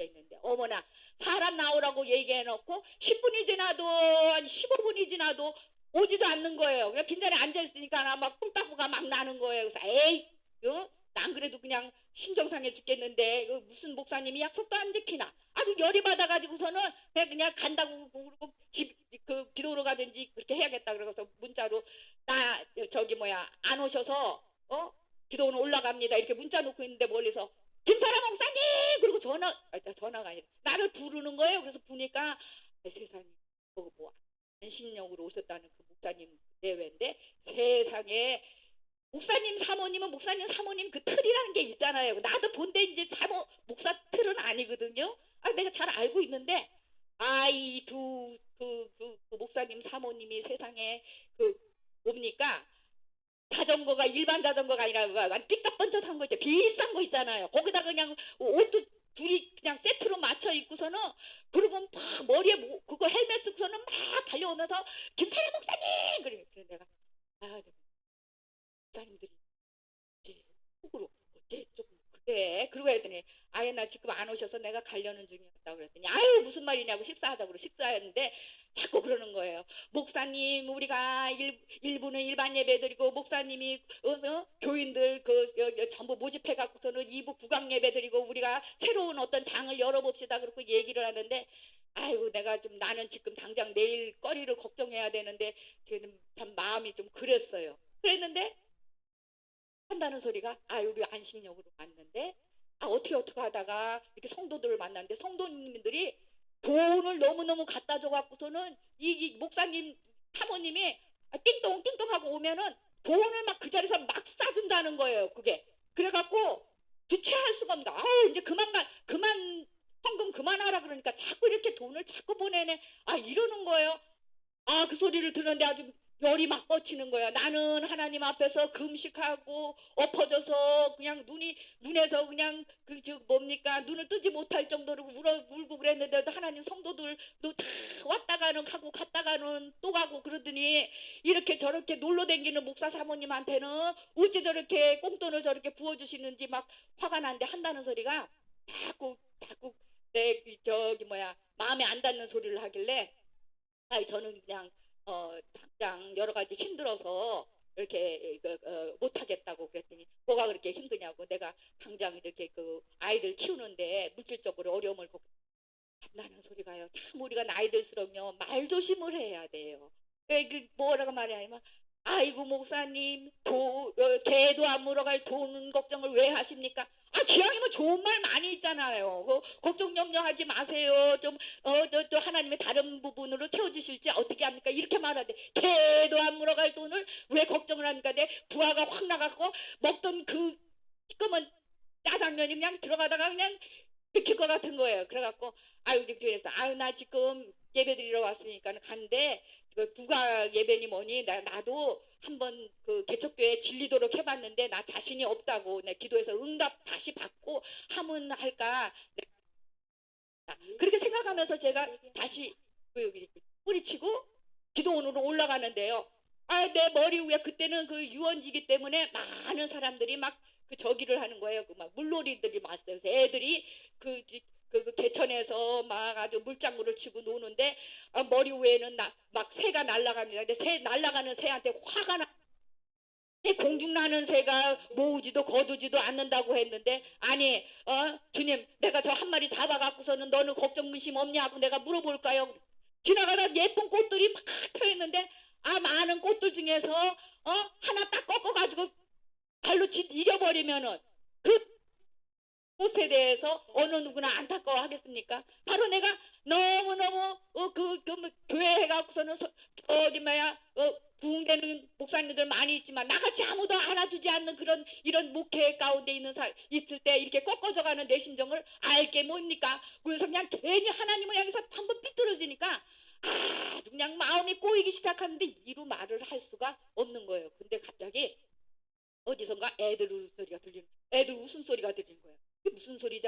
있는데 어머나 사람 나오라고 얘기해놓고 10분이 지나도 아니 15분이 지나도 오지도 않는 거예요. 그냥 빈자리에 앉아있으니까 막 꿀따구가 막 나는 거예요. 그래서 에이 난 그래도 그냥 심정상해 죽겠는데 무슨 목사님이 약속도 안 지키나 아주 열이 받아가지고서는 그냥 간다고 그러고 그 기도로 가든지 그렇게 해야겠다 그러고서 문자로 나 저기 안 오셔서 기도는 올라갑니다 이렇게 문자 놓고 있는데 멀리서 김사라 목사님 그리고 전화가 아니라 나를 부르는 거예요. 그래서 보니까 세상에 뭐 안신령으로 오셨다는 그 목사님 내외인데 세상에 목사님 사모님은 목사님 사모님 그 틀이라는 게 있잖아요. 나도 본데 이제 목사 틀은 아니거든요. 내가 잘 알고 있는데 이 그 목사님 사모님이 세상에 그 뭡니까 자전거가 일반 자전거가 아니라 삐까뻔쩍한 거 있죠. 비싼 거 있잖아요. 거기다 그냥 옷도 둘이 그냥 세트로 맞춰 입고서는 그리고 막 머리에 그거 헬멧 쓰고서는 막 달려오면서 김사라 목사님 그래 내가 목사님들이 이제 속으로 어째 조금 그래 그러고 했더니 나 지금 안 오셔서 내가 가려는 중이었다고 그랬더니 무슨 말이냐고 식사하자고 식사했는데 자꾸 그러는 거예요. 목사님 우리가 일부는 일반 예배 드리고 목사님이 교인들 전부 모집해 갖고서는 2부 국악 예배 드리고 우리가 새로운 어떤 장을 열어봅시다 그렇게 얘기를 하는데 내가 좀 나는 지금 당장 내일 거리를 걱정해야 되는데 지금 참 마음이 좀 그랬어요. 그랬는데 한다는 소리가 우리 안식역으로 왔는데 어떻게 하다가 이렇게 성도들을 만났는데 성도님들이 돈을 너무너무 갖다 줘갖고서는 이 목사님 사모님이 띵동 띵동 하고 오면은 돈을 막 그 자리에서 막 싸준다는 거예요. 그게 그래갖고 주체할 수가 없다. 아우 이제 그만 헌금 그만하라 그러니까 자꾸 이렇게 돈을 자꾸 보내네. 아 이러는 거예요. 아 그 소리를 들었는데 아주 열이 막 뻗치는 거야. 나는 하나님 앞에서 금식하고 엎어져서 그냥 눈에서 그냥 그 저 뭡니까 눈을 뜨지 못할 정도로 울고 그랬는데도 하나님 성도들도 다 왔다가는 가고 갔다가는 또 가고 그러더니 이렇게 저렇게 놀러 다니는 목사 사모님한테는 어째 저렇게 꽁돈을 저렇게 부어주시는지 막 화가 난데 한다는 소리가 자꾸 내 저기 뭐야 마음에 안 닿는 소리를 하길래 아이 저는 그냥 당장 여러 가지 힘들어서 이렇게 못하겠다고 그랬더니 뭐가 그렇게 힘드냐고 내가 당장 이렇게 그 아이들 키우는데 물질적으로 어려움을 겪는다는 소리가요. 참 우리가 나이 들수록요 말 조심을 해야 돼요. 그 뭐라고 말하냐면 아이고 목사님 개도 안 물어갈 돈 걱정을 왜 하십니까? 아 기왕이면 좋은 말 많이 있잖아요. 걱정 염려하지 마세요. 좀 하나님의 다른 부분으로 채워주실지 어떻게 합니까? 이렇게 말하는데 개도 안 물어갈 돈을 왜 걱정을 합니까? 내 부하가 확 나갔고 먹던 그 시꺼먼 짜장면이 그냥 들어가다가 그냥 비킬 것 같은 거예요. 그래갖고 아유 그래서 아유 나 지금 예배 드리러 왔으니까 가는데 누가 예배니 뭐니 나도 한번 그 개척교회 질리도록 해봤는데 나 자신이 없다고 내 기도해서 응답 다시 받고 하면 할까 그렇게 생각하면서 제가 다시 뿌리치고 기도원으로 올라가는데요. 아, 내 머리 위에 그때는 그 유원지기 때문에 많은 사람들이 막 그 저기를 하는 거예요. 그 막 물놀이들이 많았어요. 그래서 애들이 그 개천에서 막 아주 물장구를 치고 노는데 머리 위에는 막 새가 날아갑니다. 근데 새 날아가는 새한테 화가 나. 공중 나는 새가 모으지도 거두지도 않는다고 했는데 아니 주님 내가 저 한 마리 잡아갖고서는 너는 걱정 근심 없냐고 내가 물어볼까요? 지나가다 예쁜 꽃들이 막 펴있는데 많은 꽃들 중에서 하나 딱 꺾어가지고 발로 이겨버리면은 그 꽃에 대해서 어느 누구나 안타까워 하겠습니까? 바로 내가 너무너무 교회 해갖고서는 저기 뭐야 부흥되는 목사님들 많이 있지만 나같이 아무도 알아주지 않는 그런 이런 목회 가운데 있을 때 이렇게 꺾어져가는 내 심정을 알게 뭡니까? 그래서 그냥 괜히 하나님을 향해서 한번 삐뚤어지니까 아주 그냥 마음이 꼬이기 시작하는데 이루 말을 할 수가 없는 거예요. 근데 갑자기 어디선가 애들 웃음소리가 들리는 거예요. 이게 무슨 소리지?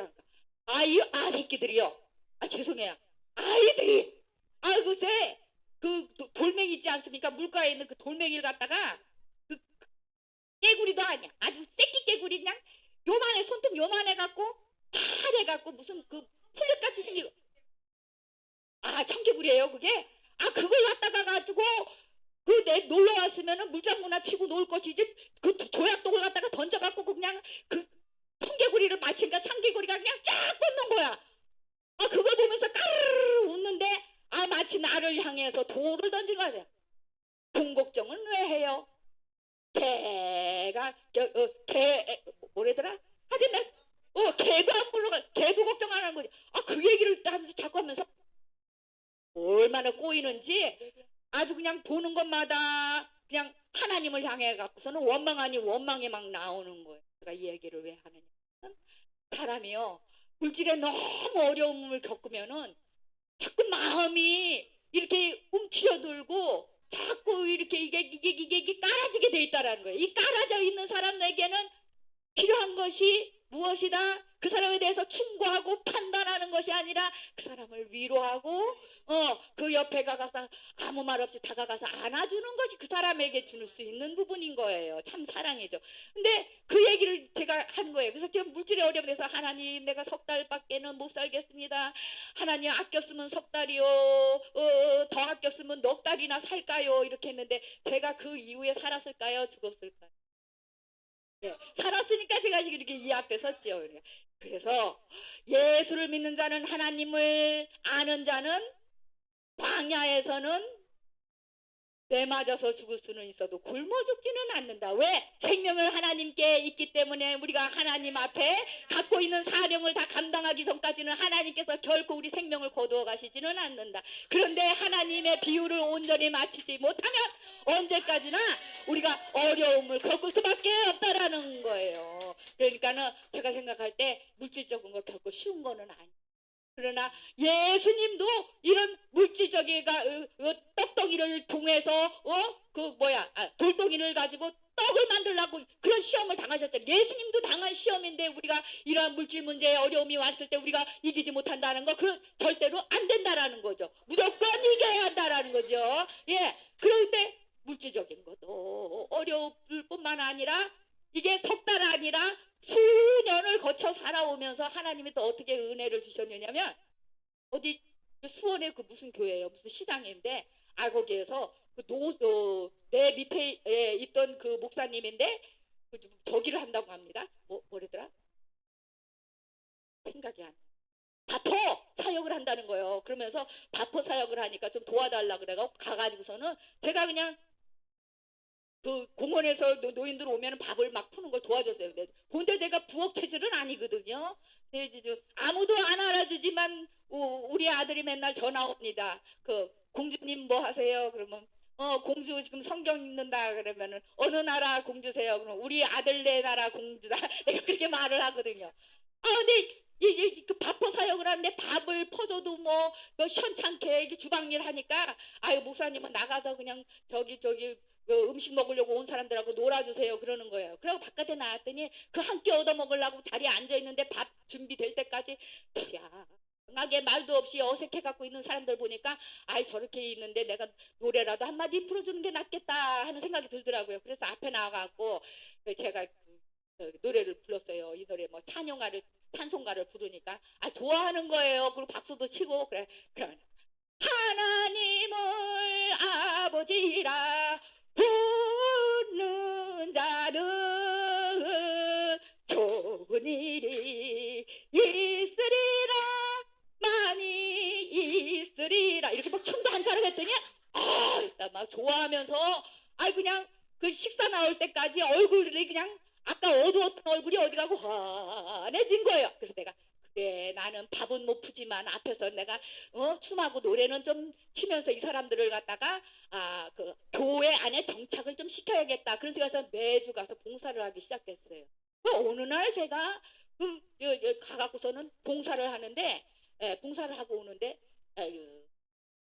새끼들이요. 죄송해요. 아이들이 글쎄 그 돌멩이 있지 않습니까? 물가에 있는 그 돌멩이를 갖다가 그 깨구리도 아니야. 아주 새끼 깨구리 그냥 요만해 손톱 요만해 갖고 파래 갖고 무슨 그 풀잎같이 생기고 청개구리예요 그게? 그걸 갖다가 가지고 내 놀러 왔으면은 물장구나 치고 놀 것이지 그 조약독을 갖다가 던져갖고 그냥 그 청개구리를 마치니까 청개구리가 그냥 쫙 뻗는 거야. 그걸 보면서 까르르 웃는데 마치 나를 향해서 돌을 던진 거야. 돈 걱정은 왜 해요? 뭐래더라? 하여튼 개도 안 물러가 개도 걱정 안 하는 거지. 그 얘기를 하면서 자꾸 하면서 얼마나 꼬이는지 아주 그냥 보는 것마다 그냥 하나님을 향해 갖고서는 원망 아니 원망이 막 나오는 거예요. 제가 이 얘기를 왜 하느냐? 사람이요 물질에 너무 어려움을 겪으면은 자꾸 마음이 이렇게 움츠려들고 자꾸 이렇게 이게 깔아지게 돼 있다라는 거예요. 이 깔아져 있는 사람에게는 필요한 것이 무엇이다? 그 사람에 대해서 충고하고 판단하는 것이 아니라 그 사람을 위로하고 그 옆에 가서 아무 말 없이 다가가서 안아주는 것이 그 사람에게 줄 수 있는 부분인 거예요. 참 사랑이죠. 근데 그 얘기를 제가 한 거예요. 그래서 지금 물질의 어려움에 대해서 하나님 내가 석 달밖에는 못 살겠습니다. 하나님 아꼈으면 석 달이요. 더 아꼈으면 넉 달이나 살까요? 이렇게 했는데 제가 그 이후에 살았을까요? 죽었을까요? 네, 살았으니까 제가 지금 이렇게 이 앞에 섰지요. 그래서 예수를 믿는 자는 하나님을 아는 자는 광야에서는 매 맞아서 죽을 수는 있어도 굶어 죽지는 않는다. 왜? 생명은 하나님께 있기 때문에 우리가 하나님 앞에 갖고 있는 사명을 다 감당하기 전까지는 하나님께서 결코 우리 생명을 거두어 가시지는 않는다. 그런데 하나님의 비유를 온전히 맞추지 못하면 언제까지나 우리가 어려움을 겪을 수밖에 없다라는 거예요. 그러니까는 제가 생각할 때 물질적인 거 결코 쉬운 거는 아니에요. 그러나 예수님도 이런 물질적인 떡덩이를 통해서 돌덩이를 가지고 떡을 만들려고 그런 시험을 당하셨잖아요. 예수님도 당한 시험인데 우리가 이러한 물질 문제에 어려움이 왔을 때 우리가 이기지 못한다는 거 그런 절대로 안 된다라는 거죠. 무조건 이겨야 한다라는 거죠. 예, 그런데 물질적인 것도 어려울 뿐만 아니라 이게 석 달 아니라 수년을 거쳐 살아오면서 하나님이 또 어떻게 은혜를 주셨느냐면 어디 수원에 그 무슨 교회예요, 무슨 시장인데 거기에서 내 밑에 있던 그 목사님인데 저기를 한다고 합니다. 뭐래더라? 생각이 안 나. 바포 사역을 한다는 거예요. 그러면서 바포 사역을 하니까 좀 도와달라 그래가 가가지고서는 제가 그냥 그 공원에서 노인들 오면 밥을 막 푸는 걸 도와줬어요. 근데 제가 부엌 체질은 아니거든요. 아무도 안 알아주지만 우리 아들이 맨날 전화 옵니다. 그 공주님 뭐 하세요? 그러면 공주 지금 성경 읽는다 그러면은 어느 나라 공주세요? 그러면 우리 아들네 나라 공주다. 내가 그렇게 말을 하거든요. 근데 그 밥포 사역을 하는데 밥을 퍼줘도 뭐 시원찮게 주방일 하니까 목사님은 나가서 그냥 저기 음식 먹으려고 온 사람들하고 놀아주세요 그러는 거예요. 그리고 바깥에 나왔더니 그 한 끼 얻어 먹으려고 자리에 앉아있는데 밥 준비될 때까지 조용하게 말도 없이 어색해 갖고 있는 사람들 보니까 저렇게 있는데 내가 노래라도 한마디 풀어주는 게 낫겠다 하는 생각이 들더라고요. 그래서 앞에 나와갖고 제가 노래를 불렀어요. 이 노래 뭐 찬송가를 부르니까 좋아하는 거예요. 그리고 박수도 치고 그래. 그러면 하나님을 아버지라 부르는 자는 좋은 일이 있으리라 많이 있으리라 이렇게 막 춤도 한차례 했더니 일단 막 좋아하면서 그냥 그 식사 나올 때까지 얼굴이 그냥 아까 어두웠던 얼굴이 어디 가고 환해진 거예요. 그래서 내가 그래 나는 밥은 못 푸지만 앞에서 내가 춤하고 노래는 좀 치면서 이 사람들을 갖다가 그 교회 안에 정착을 좀 시켜야겠다. 그런 생각에서 매주 가서 봉사를 하기 시작했어요. 어느 날 제가 가갖고서는 봉사를 하는데 봉사를 하고 오는데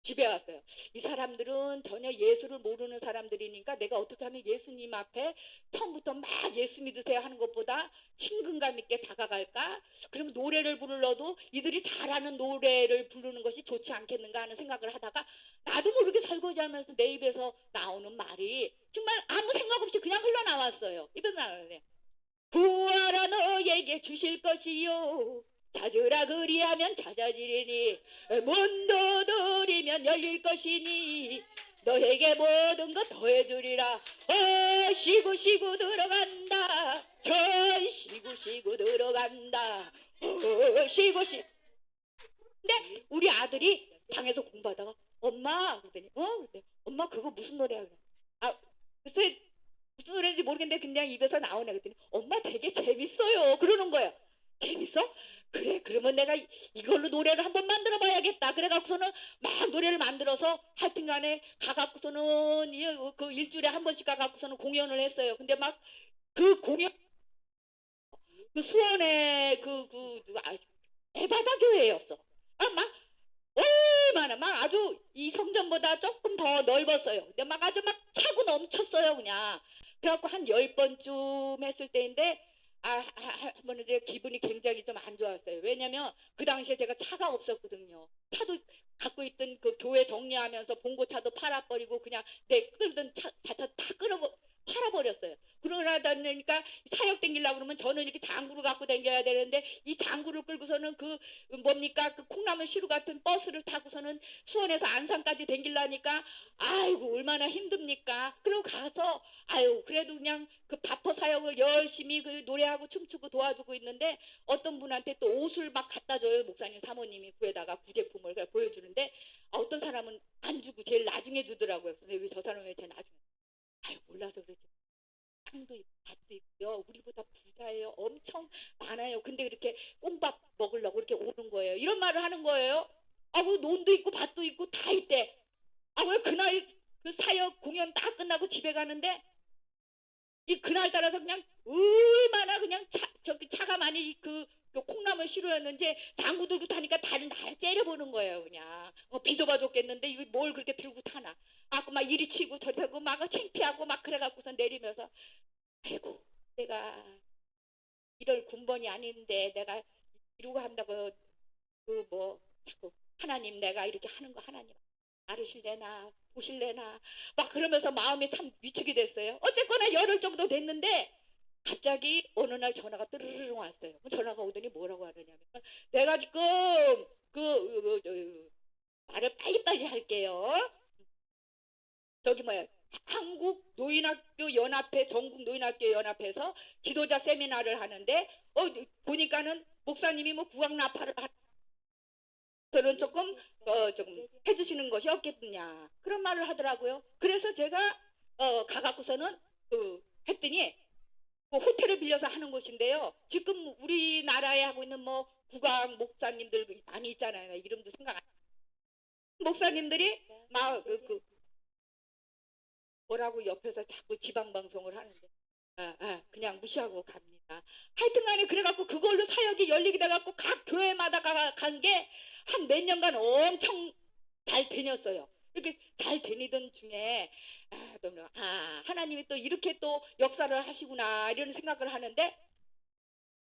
집에 왔어요. 이 사람들은 전혀 예수를 모르는 사람들이니까 내가 어떻게 하면 예수님 앞에 처음부터 막 예수 믿으세요 하는 것보다 친근감 있게 다가갈까? 그러면 노래를 불러도 이들이 잘하는 노래를 부르는 것이 좋지 않겠는가 하는 생각을 하다가 나도 모르게 설거지하면서 내 입에서 나오는 말이 정말 아무 생각 없이 그냥 흘러나왔어요. 입에서 나오는데 구하라 너에게 주실 것이요 찾으라 그리하면 찾아지리니 문 두드리면 열릴 것이니 너에게 모든 것 더해주리라. 시구 들어간다. 전 시구 들어간다. 시구. 근데 우리 아들이 방에서 공부하다가 엄마 그랬더니 그랬더니 엄마 그거 무슨 노래야? 글쎄 무슨 노래인지 모르겠는데 그냥 입에서 나오네. 그랬더니 엄마 되게 재밌어요 그러는 거예요. 재밌어? 그래 그러면 내가 이걸로 노래를 한번 만들어 봐야겠다. 그래갖고서는 막 노래를 만들어서 하여튼간에 가갖고서는 그 일주일에 한 번씩 가갖고서는 공연을 했어요. 근데 막 그 공연 그 수원의 에바다 교회였어. 막 얼마나 막 아주 이 성전보다 조금 더 넓었어요. 근데 막 아주 막 차고 넘쳤어요 그냥. 그래갖고 한 10번쯤 했을 때인데 한번 이제 기분이 굉장히 좀 안 좋았어요. 왜냐면 그 당시에 제가 차가 없었거든요. 차도 갖고 있던 그 교회 정리하면서 봉고차도 팔아버리고 그냥 내 끌던 자차 다 팔아버렸어요. 그러다 보니까 사역 댕기려고 그러면 저는 이렇게 장구를 갖고 댕겨야 되는데 이 장구를 끌고서는 그 뭡니까 그 콩나물 시루 같은 버스를 타고서는 수원에서 안산까지 댕기려니까 아이고 얼마나 힘듭니까. 그리고 가서 아유 그래도 그냥 그 바퍼 사역을 열심히 그 노래하고 춤추고 도와주고 있는데 어떤 분한테 또 옷을 막 갖다 줘요. 목사님 사모님이 구에다가 구제품을 보여주는데 어떤 사람은 안 주고 제일 나중에 주더라고요. 근데 왜 저 사람은 왜 제일 나중에 아유 몰라서 그러지. 땅도 있고 밭도 있고요. 우리보다 부자예요. 엄청 많아요. 근데 이렇게 꽁밥 먹으려고 이렇게 오는 거예요. 이런 말을 하는 거예요. 아, 그 논도 있고 밭도 있고 다 있대. 아, 왜 그날 그 사역 공연 다 끝나고 집에 가는데 이 그날 따라서 그냥 얼마나 그냥 저기 차가 많이 그 콩나물 시루였는지 장구 들고 타니까 다른 나를 째려보는 거예요. 그냥 비도 봐줬겠는데 이거 뭘 그렇게 들고 타나. 아, 막 이리 치고 저리 타고 막 창피하고 막 그래갖고서 내리면서 아이고 내가 이럴 군번이 아닌데 내가 이러고 한다고 그 뭐 자꾸 하나님 내가 이렇게 하는 거 하나님 나르실래나 보실래나 막 그러면서 마음이 참 위축이 됐어요. 어쨌거나 열흘 정도 됐는데 갑자기 어느 날 전화가 뜨르르 왔어요. 전화가 오더니 뭐라고 하느냐면 내가 지금 말을 빨리빨리 할게요. 저기 뭐야 한국 노인학교 연합회 전국 노인학교 연합회에서 지도자 세미나를 하는데 보니까는 목사님이 뭐 구강 나팔을 저는 조금 해주시는 것이 없겠느냐 그런 말을 하더라고요. 그래서 제가 가갖고서는 했더니 그 호텔을 빌려서 하는 곳인데요. 지금 우리나라에 하고 있는 뭐 국악 목사님들 많이 있잖아요. 이름도 생각 안 목사님들이 막 뭐라고 옆에서 자꾸 지방 방송을 하는데 그냥 무시하고 갑니다. 하여튼간에 그래갖고 그걸로 사역이 열리게 돼갖고 각 교회마다 간 게 한 몇 년간 엄청 잘 다녔어요. 이렇게 잘 다니던 중에 하나님이 또 이렇게 또 역사를 하시구나 이런 생각을 하는데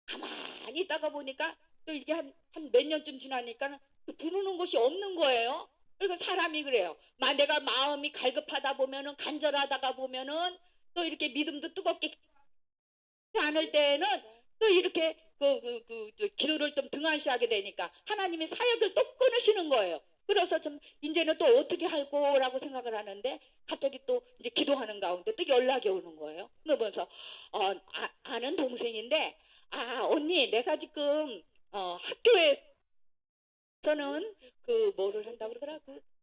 가만히 있다가 보니까 또 이게 한 몇 년쯤 지나니까 부르는 곳이 없는 거예요. 그러니까 사람이 그래요. 내가 마음이 갈급하다 보면은 간절하다가 보면은 또 이렇게 믿음도 뜨겁게 않을 때는 또 이렇게 기도를 좀 등한시하게 되니까 하나님이 사역을 또 끊으시는 거예요. 그래서 좀 이제는 또 어떻게 할 거라고 생각을 하는데 갑자기 또 이제 기도하는 가운데 또 연락이 오는 거예요. 그러면서 아는 동생인데 언니 내가 지금 학교에서는 그 뭐를 한다고 그러더라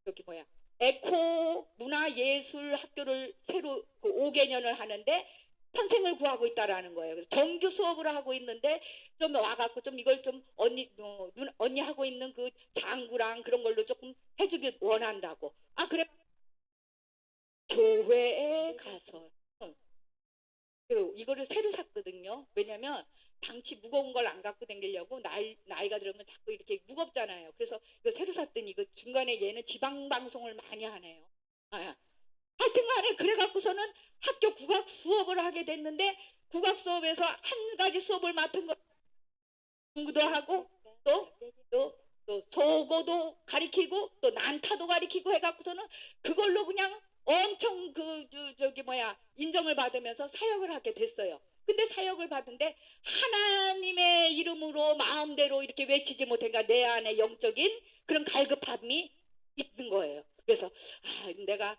여기 뭐야 에코 문화예술 학교를 새로 5개년을 하는데 선생을 구하고 있다라는 거예요. 그래서 정규 수업을 하고 있는데 좀 와갖고 좀 이걸 좀 언니 하고 있는 그 장구랑 그런 걸로 조금 해주길 원한다고. 그래 교회에 가서 이거를 새로 샀거든요. 왜냐면 당치 무거운 걸 안 갖고 다니려고 나이가 들으면 자꾸 이렇게 무겁잖아요. 그래서 이거 새로 샀더니 이거 중간에 얘는 지방 방송을 많이 하네요. 하여튼간에 그래갖고서는 학교 국악 수업을 하게 됐는데 국악 수업에서 한 가지 수업을 맡은 거 공부도 하고 또 소고도 가리키고 또 난타도 가리키고 해갖고서는 그걸로 그냥 엄청 저기 뭐야 인정을 받으면서 사역을 하게 됐어요. 근데 사역을 받은데 하나님의 이름으로 마음대로 이렇게 외치지 못하니까 내 안에 영적인 그런 갈급함이 있는 거예요. 그래서 내가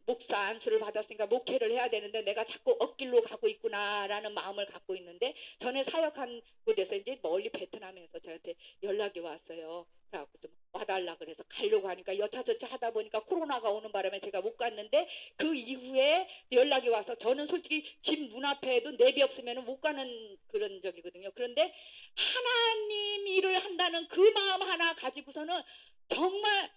목사 안수를 받았으니까 목회를 해야 되는데 내가 자꾸 엇길로 가고 있구나라는 마음을 갖고 있는데 전에 사역한 곳에서 이제 멀리 베트남에서 저한테 연락이 왔어요. 그래갖고 좀 와달라 그래서 가려고 하니까 여차저차 하다 보니까 코로나가 오는 바람에 제가 못 갔는데 그 이후에 연락이 와서 저는 솔직히 집 문 앞에도 내비 없으면 못 가는 그런 적이거든요. 그런데 하나님 일을 한다는 그 마음 하나 가지고서는 정말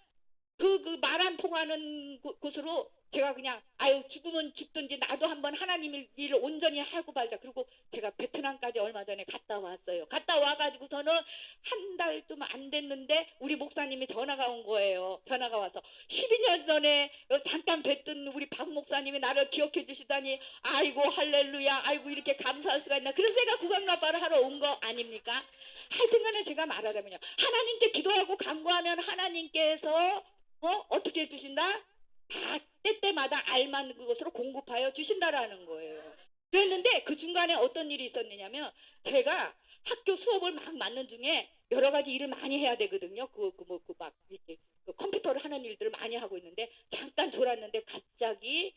그 말 안 통하는 곳으로 제가 그냥 죽으면 죽든지 나도 한번 하나님 일을 온전히 하고 말자. 그리고 제가 베트남까지 얼마 전에 갔다 왔어요. 갔다 와가지고서는 한 달 좀 안 됐는데 우리 목사님이 전화가 온 거예요. 전화가 와서 12년 전에 잠깐 뵀던 우리 박 목사님이 나를 기억해 주시다니 아이고 할렐루야 아이고 이렇게 감사할 수가 있나. 그래서 제가 구강나팔을 하러 온 거 아닙니까? 하여튼간에 제가 말하자면요. 하나님께 기도하고 간구하면 하나님께서 어떻게 해주신다? 다 때때마다 알맞는 그것으로 공급하여 주신다라는 거예요. 그랬는데 그 중간에 어떤 일이 있었느냐면 제가 학교 수업을 막 맞는 중에 여러 가지 일을 많이 해야 되거든요. 막 이렇게 그 컴퓨터를 하는 일들을 많이 하고 있는데 잠깐 졸았는데 갑자기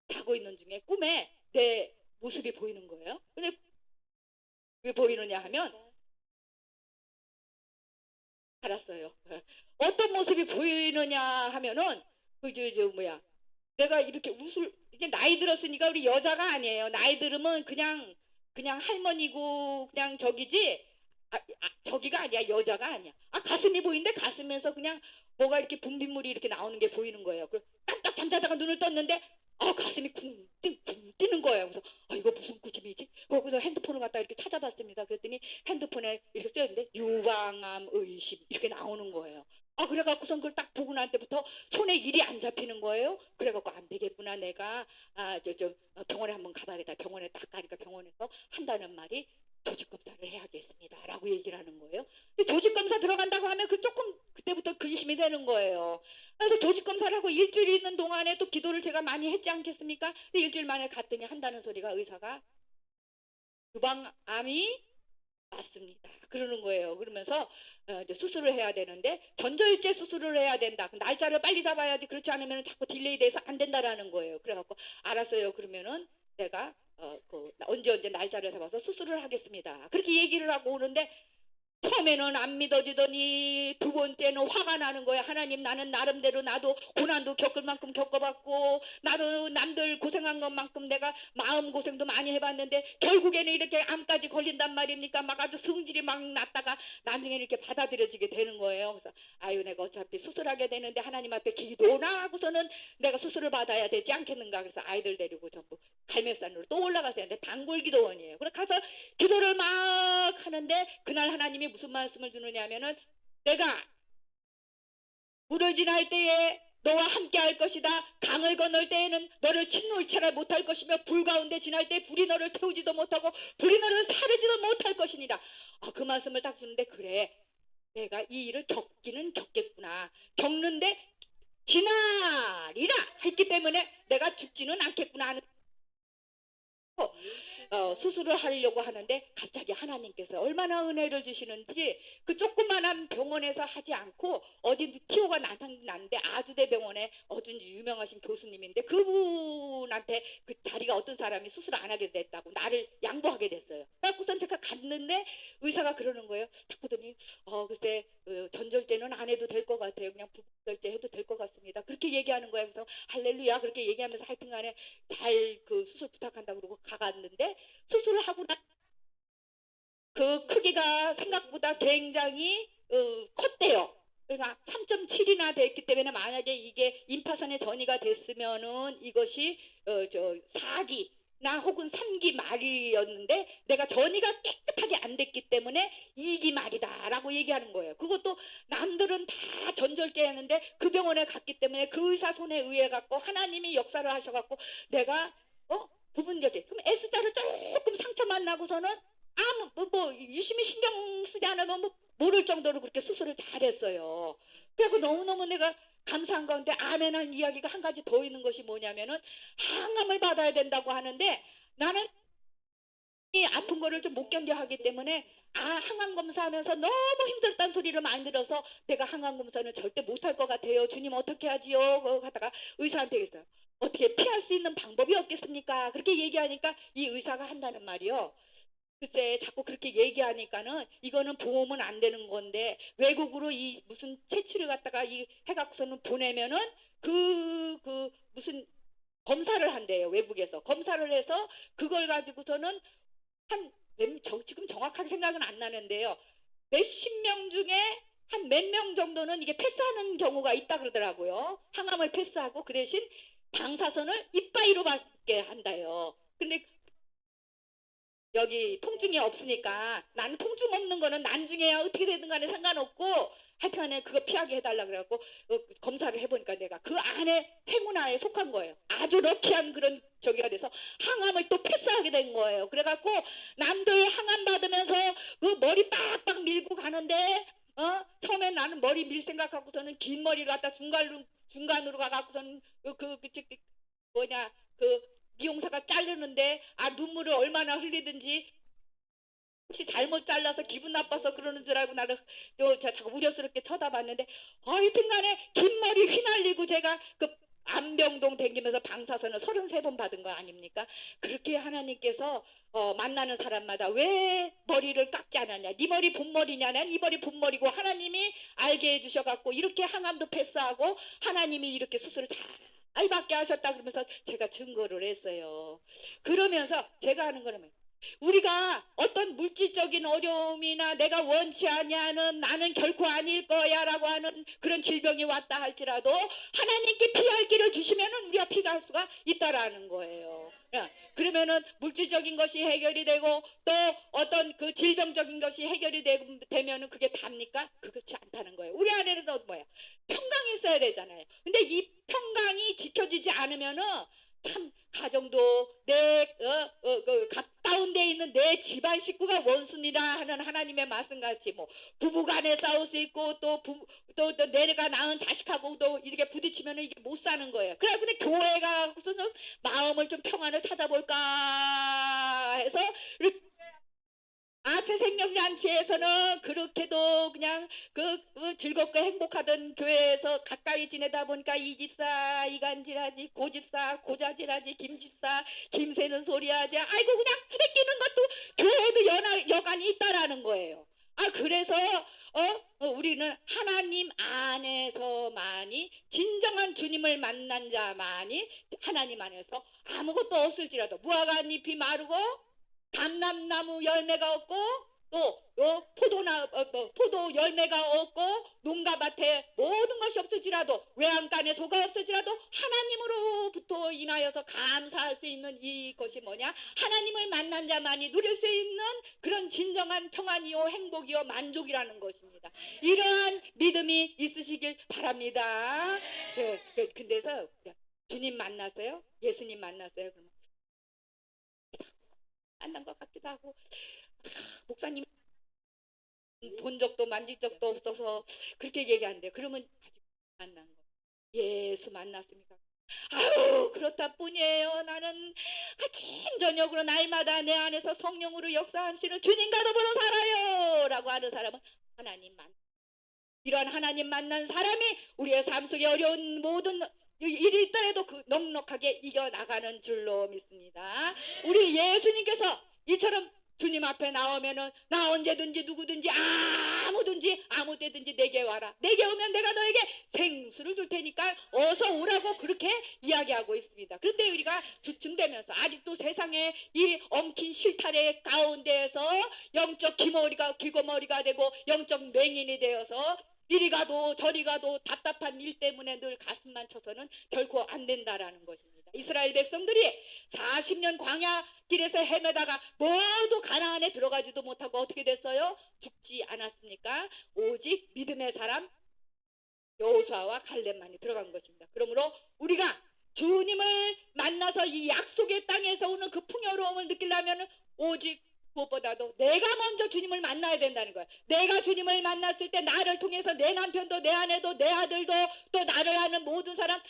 자고 있는 중에 꿈에 내 모습이 보이는 거예요. 근데 왜 보이느냐 하면 알았어요. 어떤 모습이 보이느냐 하면은 내가 이렇게 이제 나이 들었으니까 우리 여자가 아니에요. 나이 들으면 그냥 할머니고 그냥 저기지. 저기가 아니야. 여자가 아니야. 가슴이 보이는데 가슴에서 그냥 뭐가 이렇게 분비물이 이렇게 나오는 게 보이는 거예요. 그래서 깜빡 잠자다가 눈을 떴는데 가슴이 쿵 뛰는 거예요. 그래서 이거 무슨 꾸짐이지? 그래서 핸드폰을 갖다 이렇게 찾아봤습니다. 그랬더니 핸드폰에 이렇게 써있는데 유방암 의심 이렇게 나오는 거예요. 그래갖고선 그걸 딱 보고 난 때부터 손에 일이 안 잡히는 거예요. 그래갖고 안 되겠구나. 내가 병원에 한번 가봐야겠다. 병원에 딱 가니까 병원에서 한다는 말이 조직검사를 해야겠습니다. 라고 얘기를 하는 거예요. 근데 조직검사 들어간다고 하면 그때부터 근심이 되는 거예요. 그래서 조직검사를 하고 일주일 있는 동안에 또 기도를 제가 많이 했지 않겠습니까? 근데 일주일 만에 갔더니 한다는 소리가 의사가 유방암이 맞습니다. 그러는 거예요. 그러면서 이제 수술을 해야 되는데 전절제 수술을 해야 된다. 날짜를 빨리 잡아야지. 그렇지 않으면 자꾸 딜레이 돼서 안 된다라는 거예요. 그래갖고 알았어요. 그러면은 내가 언제 날짜를 잡아서 수술을 하겠습니다. 그렇게 얘기를 하고 오는데 처음에는 안 믿어지더니 두 번째는 화가 나는 거야. 하나님, 나는 나름대로 나도 고난도 겪을 만큼 겪어봤고 나도 남들 고생한 것만큼 내가 마음 고생도 많이 해봤는데 결국에는 이렇게 암까지 걸린단 말입니까? 막 아주 성질이 막 났다가 나중에 이렇게 받아들여지게 되는 거예요. 그래서 내가 어차피 수술하게 되는데 하나님 앞에 기도나 하고서는 내가 수술을 받아야 되지 않겠는가. 그래서 아이들 데리고 전부 갈매산으로 또 올라갔어요. 근데 단골기도원이에요. 그래서 가서 기도를 막 하는데 그날 하나님이 무슨 말씀을 주느냐 하면은 내가 물을 지날 때에 너와 함께 할 것이다. 강을 건널 때에는 너를 침몰치라 못할 것이며 불 가운데 지날 때 불이 너를 태우지도 못하고 불이 너를 사르지도 못할 것이니라. 그 말씀을 딱 주는데 그래, 내가 이 일을 겪기는 겪겠구나. 겪는데 지나리라 했기 때문에 내가 죽지는 않겠구나 하는 수술을 하려고 하는데 갑자기 하나님께서 얼마나 은혜를 주시는지 그 조그만한 병원에서 하지 않고 어디 티오가 나타났는데 아주대병원에 어딘지 유명하신 교수님인데 그분한테 그 자리가 어떤 사람이 수술 안 하게 됐다고 나를 양보하게 됐어요. 그래서 제가 갔는데 의사가 그러는 거예요. 딱 보더니 글쎄 전절제는 안 해도 될 것 같아요. 그냥 부부절제 해도 될 것 같습니다. 그렇게 얘기하는 거예요. 그래서 할렐루야 그렇게 얘기하면서 하여튼간에 잘 그 수술 부탁한다고 그러고 가갔는데 수술을 하고 그 크기가 생각보다 굉장히 컸대요. 그러니까 3.7이나 됐기 때문에 만약에 이게 임파선에 전이가 됐으면은 이것이 4기나 혹은 3기 말이었는데 내가 전이가 깨끗하게 안 됐기 때문에 2기 말이다라고 얘기하는 거예요. 그것도 남들은 다 전절제 하는데 그 병원에 갔기 때문에 그 의사 손에 의해 갖고 하나님이 역사를 하셔갖고 내가 부분절제. 그럼 S자를 조금 상처만 나고서는 유심히 신경 쓰지 않으면 모를 정도로 그렇게 수술을 잘했어요. 그리고 너무너무 내가 감사한 가운데 아멘한 이야기가 한 가지 더 있는 것이 뭐냐면은 항암을 받아야 된다고 하는데 나는 이 아픈 거를 좀 못 견뎌 하기 때문에 항암 검사하면서 너무 힘들다는 소리를 많이 들어서 내가 항암 검사는 절대 못할 것 같아요. 주님 어떻게 하지요? 하다가 의사한테 얘기했어요. 어떻게 피할 수 있는 방법이 없겠습니까? 그렇게 얘기하니까 이 의사가 한다는 말이요. 글쎄 자꾸 그렇게 얘기하니까는 이거는 보험은 안 되는 건데 외국으로 이 무슨 채취를 갖다가 해갖고서는 보내면은 무슨 검사를 한대요. 외국에서 검사를 해서 그걸 가지고서는 지금 정확하게 생각은 안 나는데요. 몇십 명 중에 한 몇 명 정도는 이게 패스하는 경우가 있다 그러더라고요. 항암을 패스하고 그 대신 방사선을 이빠이로 받게 한다요. 근데 여기 통증이 없으니까 나는 통증 없는 거는 나중에야 어떻게 되든 간에 상관없고 하여튼간에 그거 피하게 해달라 그래갖고 검사를 해보니까 내가 그 안에 행운아에 속한 거예요. 아주 럭키한 그런 저기가 돼서 항암을 또 패스하게 된 거예요. 그래갖고 남들 항암 받으면서 그 머리 빡빡 밀고 가는데 처음엔 나는 머리 밀 생각하고서는 긴 머리를 갖다 중간으로 가갖고서는 그 미용사가 자르는데 눈물을 얼마나 흘리든지 혹시 잘못 잘라서 기분 나빠서 그러는 줄 알고 나를 자꾸 우려스럽게 쳐다봤는데 하여튼간에 긴 머리 휘날리고 제가 그 안병동 댕기면서 방사선을 33번 받은 거 아닙니까? 그렇게 하나님께서 만나는 사람마다 왜 머리를 깎지 않았냐? 네 머리 본머리냐? 난 이 머리 본머리고 하나님이 알게 해주셔갖고 이렇게 항암도 패스하고 하나님이 이렇게 수술을 잘 받게 하셨다 그러면서 제가 증거를 했어요. 그러면서 제가 하는 거는 우리가 어떤 물질적인 어려움이나 내가 원치 아니하는 나는 결코 아닐 거야 라고 하는 그런 질병이 왔다 할지라도 하나님께 피할 길을 주시면은 우리가 피할 수가 있다라는 거예요. 그러면은 물질적인 것이 해결이 되고 또 어떤 그 질병적인 것이 해결이 되면은 그게 답니까? 그렇지 않다는 거예요. 우리 안에는 뭐야? 평강이 있어야 되잖아요. 근데 이 평강이 지켜지지 않으면은 참 가정도 내 가까운 데 있는 내 집안 식구가 원수니라 하는 하나님의 말씀같이 뭐 부부간에 싸울 수 있고 또 내가 낳은 자식하고도 이렇게 부딪히면 이게 못 사는 거예요. 그래 근데 교회가 무슨 마음을 좀 평안을 찾아볼까 해서 새생명잔치에서는 그렇게도 그냥 즐겁고 행복하던 교회에서 가까이 지내다 보니까 이 집사 이간질하지 고 집사 고자질하지 김 집사 김새는 소리하지 아이고 그냥 부대끼는 것도 교회도 여간이 있다라는 거예요. 그래서 우리는 하나님 안에서만이 진정한 주님을 만난 자만이 하나님 안에서 아무것도 없을지라도 무화과 잎이 마르고 감람나무 열매가 없고 또 포도 열매가 없고 농가밭에 모든 것이 없을지라도 외양간에 소가 없을지라도 하나님으로부터 인하여서 감사할 수 있는 이것이 뭐냐? 하나님을 만난 자만이 누릴 수 있는 그런 진정한 평안이요 행복이요 만족이라는 것입니다. 이러한 믿음이 있으시길 바랍니다. 근데서 주님 만났어요? 예수님 만났어요? 그러면 만난 것 같기도 하고 목사님 본 적도 만질 적도 없어서 그렇게 얘기한대요. 그러면 아직 만난 거 예수 만났습니까? 그렇다 뿐이에요. 나는 아침 저녁으로 날마다 내 안에서 성령으로 역사하시는 주님과 더불어 살아요 라고 하는 사람은 하나님 이런 하나님 만난 사람이 우리의 삶 속에 어려운 모든 일이 있더라도 넉넉하게 이겨나가는 줄로 믿습니다. 우리 예수님께서 이처럼 주님 앞에 나오면은 나 언제든지 누구든지 아무든지 아무 때든지 내게 와라. 내게 오면 내가 너에게 생수를 줄 테니까 어서 오라고 그렇게 이야기하고 있습니다. 그런데 우리가 주쯤 되면서 아직도 세상에 이 엉킨 실타래 가운데에서 영적 귀고머리가 되고 영적 맹인이 되어서 이리 가도 저리 가도 답답한 일 때문에 늘 가슴만 쳐서는 결코 안 된다라는 것입니다. 이스라엘 백성들이 40년 광야 길에서 헤매다가 모두 가나안에 들어가지도 못하고 어떻게 됐어요? 죽지 않았습니까? 오직 믿음의 사람 여호수아와 갈렙만이 들어간 것입니다. 그러므로 우리가 주님을 만나서 이 약속의 땅에서 오는 그 풍요로움을 느끼려면 오직 무엇보다도 내가 먼저 주님을 만나야 된다는 거예요. 내가 주님을 만났을 때 나를 통해서 내 남편도 내 아내도 내 아들도 또 나를 아는 모든 사람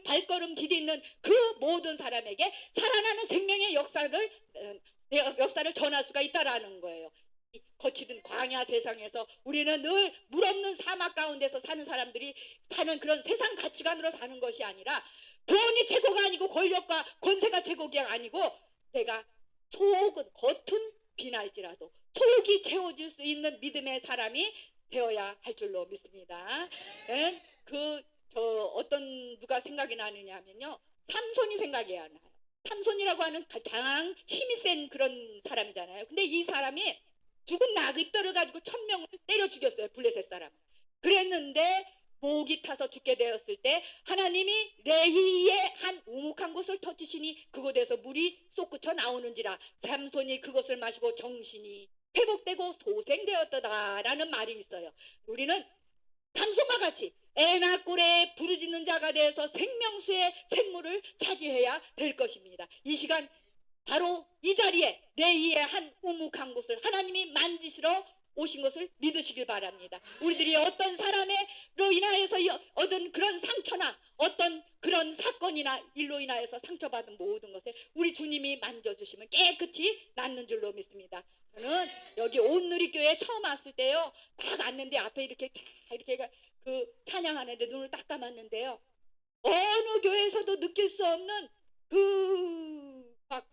발걸음 디딛는 그 모든 사람에게 살아나는 생명의 역사를 전할 수가 있다라는 거예요. 거치는 광야 세상에서 우리는 늘 물 없는 사막 가운데서 사는 사람들이 사는 그런 세상 가치관으로 사는 것이 아니라 돈이 최고가 아니고 권력과 권세가 최고가 아니고 내가 겉은 비날지라도 속이 채워질 수 있는 믿음의 사람이 되어야 할 줄로 믿습니다. 어떤 누가 생각이 나느냐 하면요. 삼손이 생각이 나요. 삼손이라고 하는 가장 힘이 센 그런 사람이잖아요. 근데 이 사람이 죽은 나귀 뼈를 가지고 1000명을 때려 죽였어요. 블레셋 사람. 그랬는데 목이 타서 죽게 되었을 때 하나님이 레히의 한 우묵한 곳을 터치시니 그곳에서 물이 솟구쳐 나오는지라 삼손이 그것을 마시고 정신이 회복되고 소생되었다라는 말이 있어요. 우리는 삼손과 같이 애나꼴에 부르짖는 자가 되어서 생명수의 샘물을 차지해야 될 것입니다. 이 시간 바로 이 자리에 레히의 한 우묵한 곳을 하나님이 만지시러 오신 것을 믿으시길 바랍니다. 우리들이 어떤 사람으로 인하여서 얻은 그런 상처나 어떤 그런 사건이나 일로 인하여서 상처받은 모든 것에 우리 주님이 만져주시면 깨끗이 낫는 줄로 믿습니다. 저는 여기 온누리교회 처음 왔을 때요, 딱 왔는데 앞에 이렇게 그 찬양하는데 눈을 딱 감았는데요, 어느 교회에서도 느낄 수 없는 그 막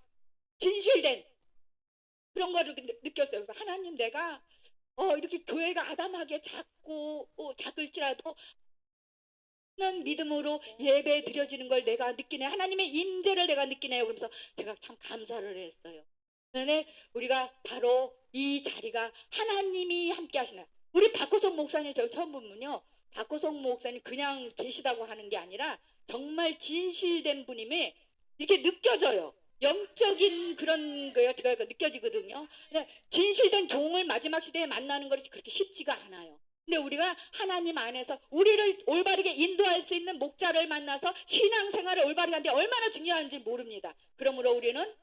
진실된 그런 거를 느꼈어요. 그래서 하나님, 내가 이렇게 교회가 아담하게 작고 작을지라도 는 믿음으로 예배 드려지는 걸 내가 느끼네. 하나님의 임재를 내가 느끼네요. 그러면서 제가 참 감사를 했어요. 그런데 우리가 바로 이 자리가 하나님이 함께 하시나. 우리 박호성 목사님 저 처음 보면요, 박호성 목사님 그냥 계시다고 하는 게 아니라 정말 진실된 분임이 이렇게 느껴져요. 영적인 그런 거가 느껴지거든요. 근데 진실된 종을 마지막 시대에 만나는 것이 그렇게 쉽지가 않아요. 근데 우리가 하나님 안에서 우리를 올바르게 인도할 수 있는 목자를 만나서 신앙생활을 올바르게 하는데 얼마나 중요한지 모릅니다. 그러므로 우리는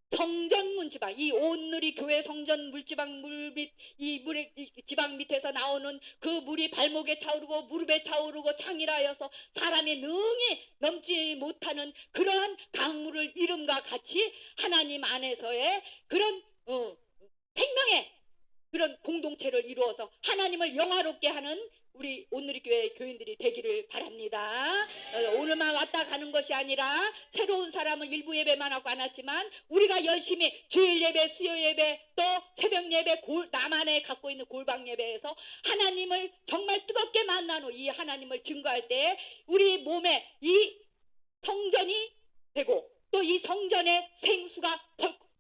성전 문지방, 이 온누리 교회 성전 물지방 물밑 이 물의 지방 밑에서 나오는 그 물이 발목에 차오르고 무릎에 차오르고 창이라여서 사람이 능히 넘지 못하는 그러한 강물을 이름과 같이 하나님 안에서의 그런 생명의 그런 공동체를 이루어서 하나님을 영화롭게 하는 우리 온누리교회 교인들이 되기를 바랍니다. 오늘만 왔다 가는 것이 아니라 새로운 사람은 일부 예배만 하고 안 왔지만 우리가 열심히 주일 예배, 수요 예배, 또 새벽 예배, 나만의 갖고 있는 골방 예배에서 하나님을 정말 뜨겁게 만난 후 이 하나님을 증거할 때 우리 몸에 이 성전이 되고 또 이 성전의 생수가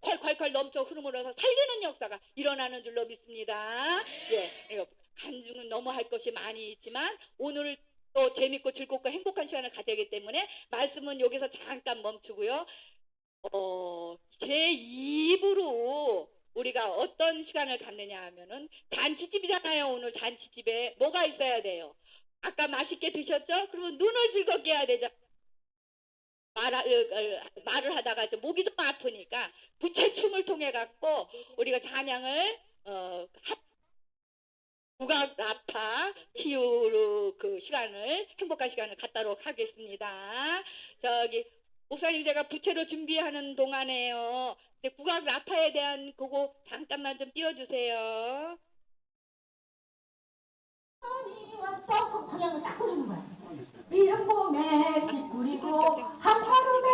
콸콸콸 넘쳐 흐름으로서 살리는 역사가 일어나는 줄로 믿습니다. 예, 간증은 너무 할 것이 많이 있지만 오늘 또 재밌고 즐겁고 행복한 시간을 가져야하기 때문에 말씀은 여기서 잠깐 멈추고요. 제 2부로 우리가 어떤 시간을 갖느냐 하면은 잔치집이잖아요. 오늘 잔치집에 뭐가 있어야 돼요? 아까 맛있게 드셨죠? 그러면 눈을 즐겁게 해야 되죠. 말을 하다가 목이 좀 아프니까 부채춤을 통해 갖고 우리가 찬양을 국악 라파 치유 그 시간을 행복한 시간을 갖도록 하겠습니다. 저기 목사님, 제가 부채로 준비하는 동안에요, 국악 라파에 대한 그거 잠깐만 좀 띄워주세요. 왔어. 방향을 딱 돌리는 거야. 이른 봄에 깃 뿌리고 한여름에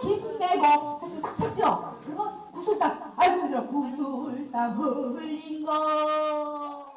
깃 내고 해서 딱 섰죠. 그러면 구슬땀, 아이고 힘들어, 구슬땀 흘린 거.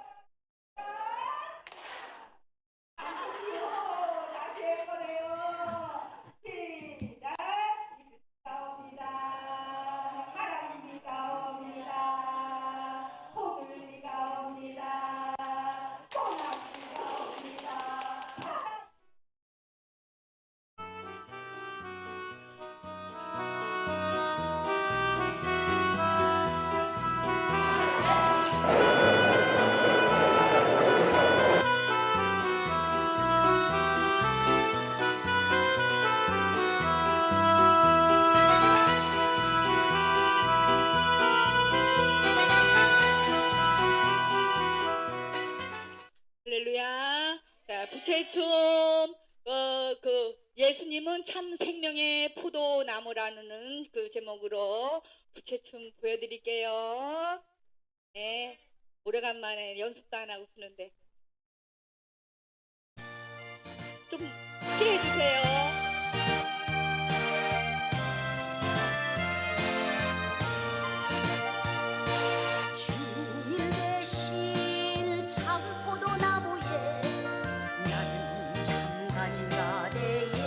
할렐루야. 자, 부채춤. 예수님은 참 생명의 포도나무라는 그 제목으로 부채춤 보여드릴게요. 네, 오래간만에 연습도 안 하고 쓰는데 좀 크게 해주세요. 주님 대신 참 포도나무에 나는 참가지가 되어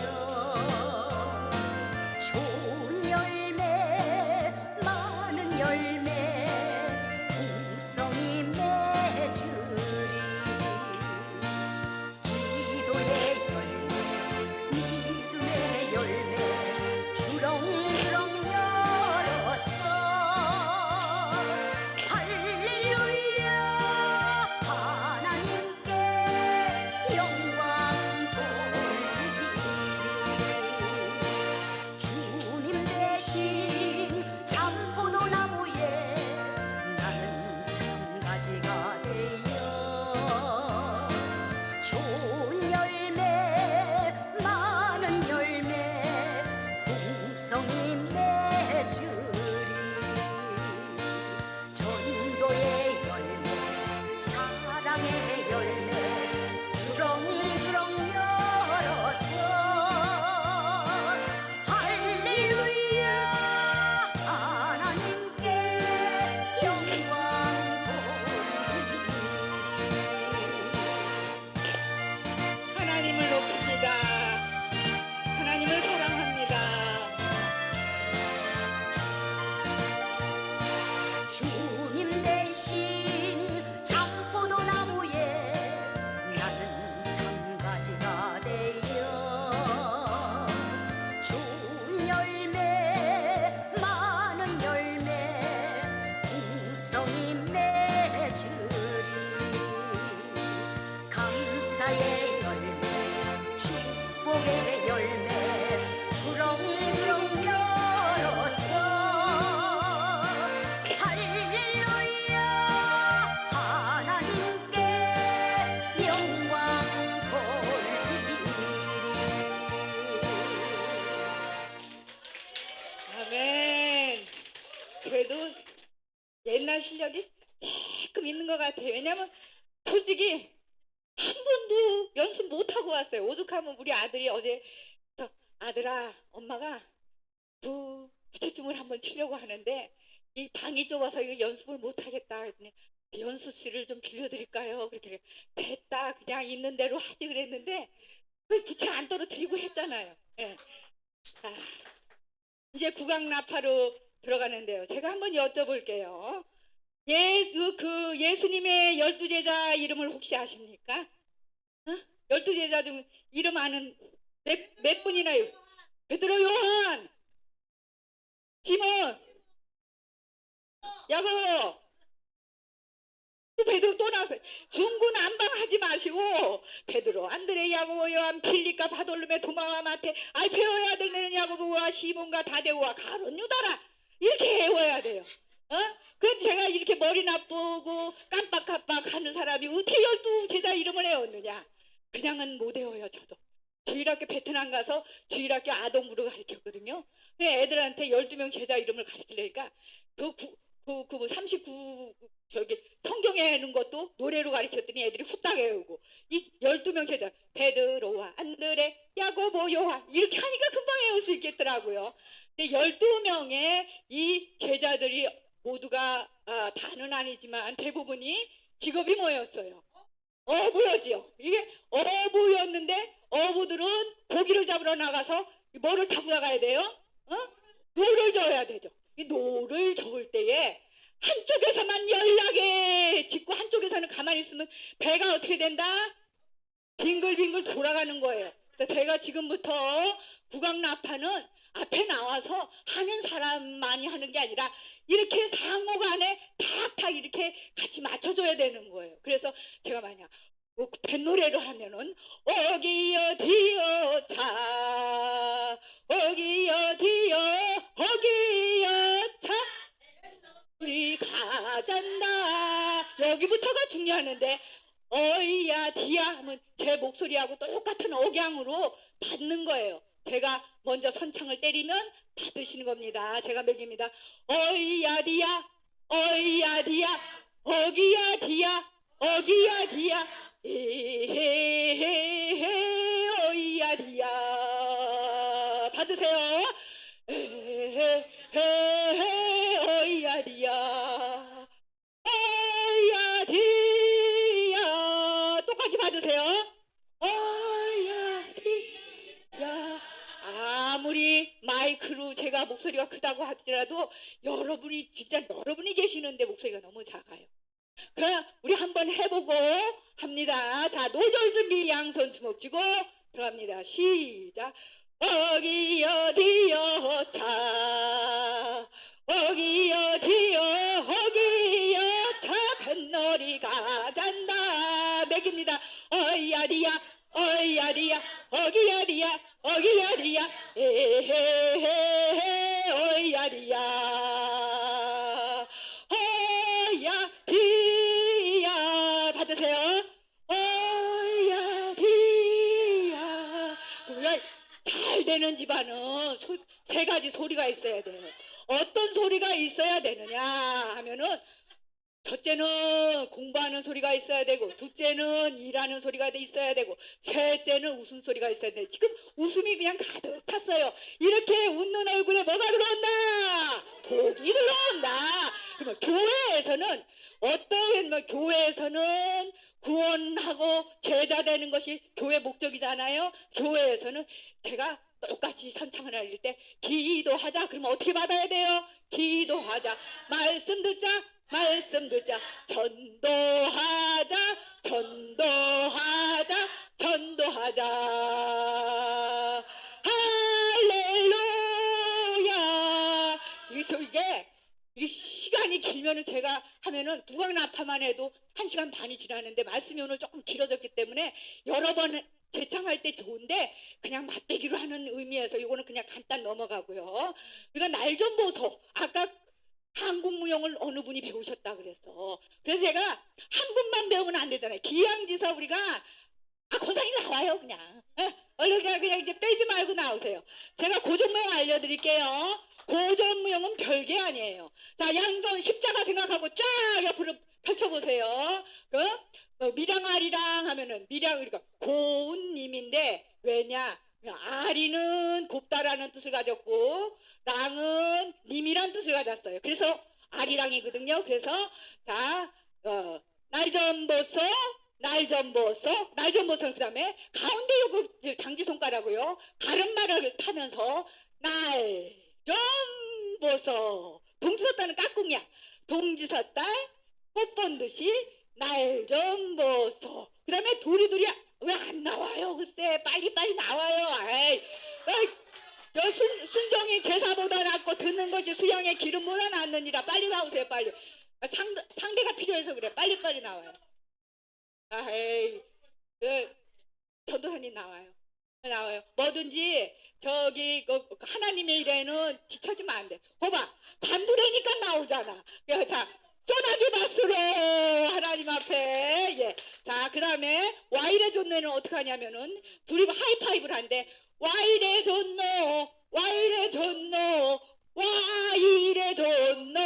좋은 열매 많은 열매 풍성히 맺으리 기도의 열매 하나님을 높입니다. 하나님을 사랑합니다. 주님 대신 장포도 나무에 나는 참가지가 되어 좋은 열매 많은 열매 풍성히 맺으리 감사의 열매 축복의 열매 주렁주렁 열어서 할렐루야 하나님께 영광 돌리리 아멘. 그래도 옛날 실력이 조금 있는 것 같아요. 왜냐면 솔직히 한 번도 연습 못 하고 왔어요. 오죽하면 우리 아들이 어제 아들아, 엄마가 부채춤을 한번 추려고 하는데 이 방이 좁아서 이거 연습을 못 하겠다. 그랬더니 연습실을 좀 빌려드릴까요? 그렇게 됐다. 그냥 있는 대로 하지 그랬는데 그 부채 안 떨어뜨리고 했잖아요. 예. 아, 이제 국악나파로 들어가는데요. 제가 한번 여쭤볼게요. 예수님의 12제자 이름을 혹시 아십니까? 12제자 중 이름 아는 몇 분이나요? 베드로, 요한, 시몬, 야고보. 또 베드로 또 나왔어요. 중구난방하지 마시고 베드로, 안드레, 야고보, 요한, 필립과 바돌로메, 도마와 마테, 알페오의 아들 내는 야고보와 시몬과 다데오와 가룟 유다라 이렇게 외워야 돼요. 그 제가 이렇게 머리 나쁘고 깜빡깜빡 하는 사람이 어떻게 12제자 이름을 외웠느냐? 그냥은 못 외워요. 저도 주일학교 베트남 가서 주일학교 아동부를 가르쳤거든요. 그래 애들한테 12명 제자 이름을 가르치려니까 그 39 저기 성경에 있는 것도 노래로 가르쳤더니 애들이 후딱 외우고 이 12명 제자 베드로와 안드레, 야고보, 요한 이렇게 하니까 금방 외울 수 있겠더라고요. 근데 12명의 이 제자들이 모두가 다는 아니지만 대부분이 직업이 뭐였어요? 어부였지요. 이게 어부였는데 어부들은 고기를 잡으러 나가서 뭐를 타고 나가야 돼요? 노를 저어야 되죠. 이 노를 저을 때에 한쪽에서만 연락에 짓고 한쪽에서는 가만히 있으면 배가 어떻게 된다? 빙글빙글 돌아가는 거예요. 그래서 배가 지금부터 국악나파는 앞에 나와서 하는 사람만이 하는 게 아니라 이렇게 상호간에 탁탁 이렇게 같이 맞춰줘야 되는 거예요. 그래서 제가 만약 뱃노래를 하면은 어기여 디여 차 어기여 디여 어기여 차 우리 가잔다 여기부터가 중요하는데 어이야 디야 하면 제 목소리하고 똑같은 억양으로 받는 거예요. 제가 먼저 선창을 때리면 받으시는 겁니다. 제가 먹입니다. 어이야 디야 어이야 디야 어기야 디야 어기야 디야 에헤헤헤 어이야 디야 받으세요. 에헤헤헤 어이야 디야 어이야 디야 똑같이 받으세요. 어이야 디야 아무리 마이크로 제가 목소리가 크다고 하더라도 여러분이 진짜 여러분이 계시는데 목소리가 너무 작아요. 그럼 우리 한번 해보고 합니다. 자, 노절 준비 양손 주먹 쥐고 들어갑니다. 시작. 어기여 디여 차 어기여 디여 어기여 차 뱃놀이 가잔다 맥입니다. 어이야디야 어이야디야 어기야디야 어기야디야 에헤헤헤 어이야디야 어이야디야 받으세요. 어이야디야 잘 되는 집안은 세 가지 소리가 있어야 돼요. 어떤 소리가 있어야 되느냐 하면은 첫째는 공부하는 소리가 있어야 되고 둘째는 일하는 소리가 있어야 되고 셋째는 웃음소리가 있어야 돼. 지금 웃음이 그냥 가득 찼어요. 이렇게 웃는 얼굴에 뭐가 들어온다? 복이 들어온다. 그러면 교회에서는 어떤 교회에서는 구원하고 제자 되는 것이 교회 목적이잖아요. 교회에서는 제가 똑같이 선창을 할 때 기도하자. 그러면 어떻게 받아야 돼요? 기도하자. 말씀 듣자. 말씀 듣자. 전도하자. 전도하자. 전도하자. 할렐루야. 그래서 이게 시간이 길면은 제가 하면은 구강나파만 해도 1시간 반이 지나는데 말씀이 오늘 조금 길어졌기 때문에 여러 번 재창할 때 좋은데 그냥 맛배기로 하는 의미에서 이거는 그냥 간단 넘어가고요. 우리가 날 좀 보소. 아까 한국 무용을 어느 분이 배우셨다 그랬어. 그래서 제가 한 분만 배우면 안 되잖아요. 기양지사 우리가 권사님 나와요 그냥. 얼른 그냥 이제 빼지 말고 나오세요. 제가 고전무용 알려드릴게요. 고전무용은 별게 아니에요. 자, 양손 십자가 생각하고 쫙 옆으로 펼쳐보세요. 미량아리랑 하면은 미량 우리가 고운님인데 왜냐? 아리는 곱다라는 뜻을 가졌고 랑은 님이란 뜻을 가졌어요. 그래서 아리랑이거든요. 그래서 자, 날 좀 보소. 날 좀 보소. 날 좀 보소는 그 다음에 가운데 요거 장지 손가락으로요. 가름말을 타면서 날 좀 보소. 동지섰다는 까꿍이야. 동지섰달 꽃 본 듯이 날 좀 보소. 그 다음에 도리도리 왜 안 나와요? 글쎄 빨리빨리 나와요. 에이, 저 순종이 제사보다 낫고 듣는 것이 수양의 기름보다 낫느니라. 빨리 나오세요. 빨리. 상대가 필요해서 그래. 빨리빨리 나와요. 에이, 전도사님 나와요. 뭐든지 저기 하나님의 일에는 뒤처지면 안 돼. 봐봐, 관두라니까 나오잖아. 자, 소나기 박수로 하나님 앞에. 예. 자, 그 다음에 와이래 존노는 어떻게 하냐면은 둘이 하이파이브를 한대. 와이래 존노, 와이래 존노, 와이래 존노.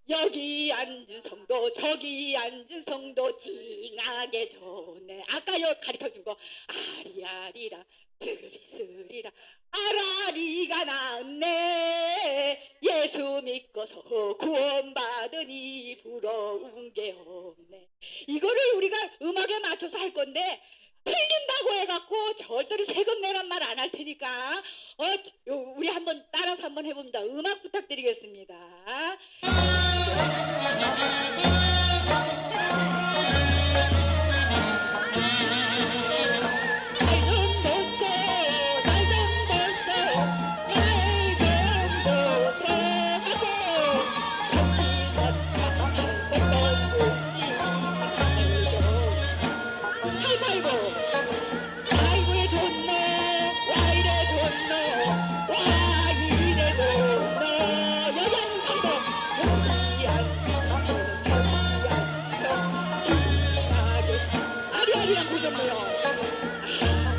여기 앉은 성도 저기 앉은 성도 찡하게 좋네. 아까 여기 가르쳐준 거 아리아리라 스리스리라 아라리가 낫네. 예수 믿고서 구원받으니 부러운 게 없네. 이거를 우리가 음악에 맞춰서 할 건데 틀린다고 해갖고 절대로 세금 내란 말 안 할 테니까 우리 한번 따라서 한번 해봅니다. 음악 부탁드리겠습니다. 아리아리랑 고전무용.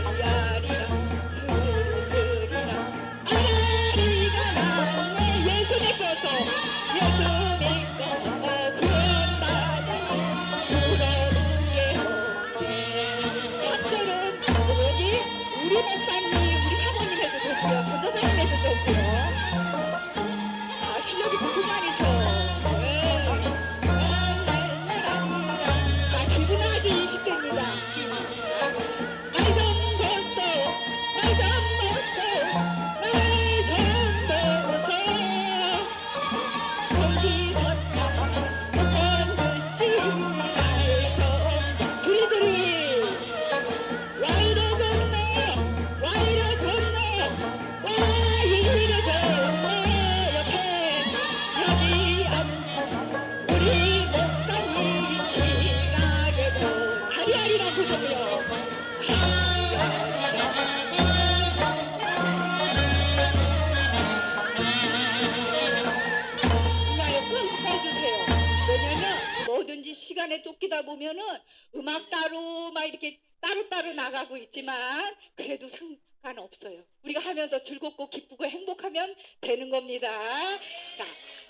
아리아리랑 스르르리랑 아리가 나네. 예수 믿고서 예수 믿고 구원받으니 부러운 게 없네. 3절은 여기 우리 목사님 우리 사모님 해도 좋고요. 전도사님 해도 좋고요. 실력이 보통이 아니죠. 자, 기분은 아직 20대입니다. 날 좀 보소, 날 좀 보소, 날 좀 보소. 동지섰다 꽃 듯이 날 좀. 두리두리 와이래 좋네, 와이래 좋네, 와이래 좋네. 옆에 여기 앉은 우리 목사님 지나게 좀 아리아리랑 고전무용. 그냥 끈 꺼주세요. 왜냐면 뭐든지 시간에 쫓기다 보면은 음악 따로 막 이렇게 따로따로 나가고 있지만 그래도 상관없어요. 우리가 하면서 즐겁고 기쁘고 행복하면 되는 겁니다. 자,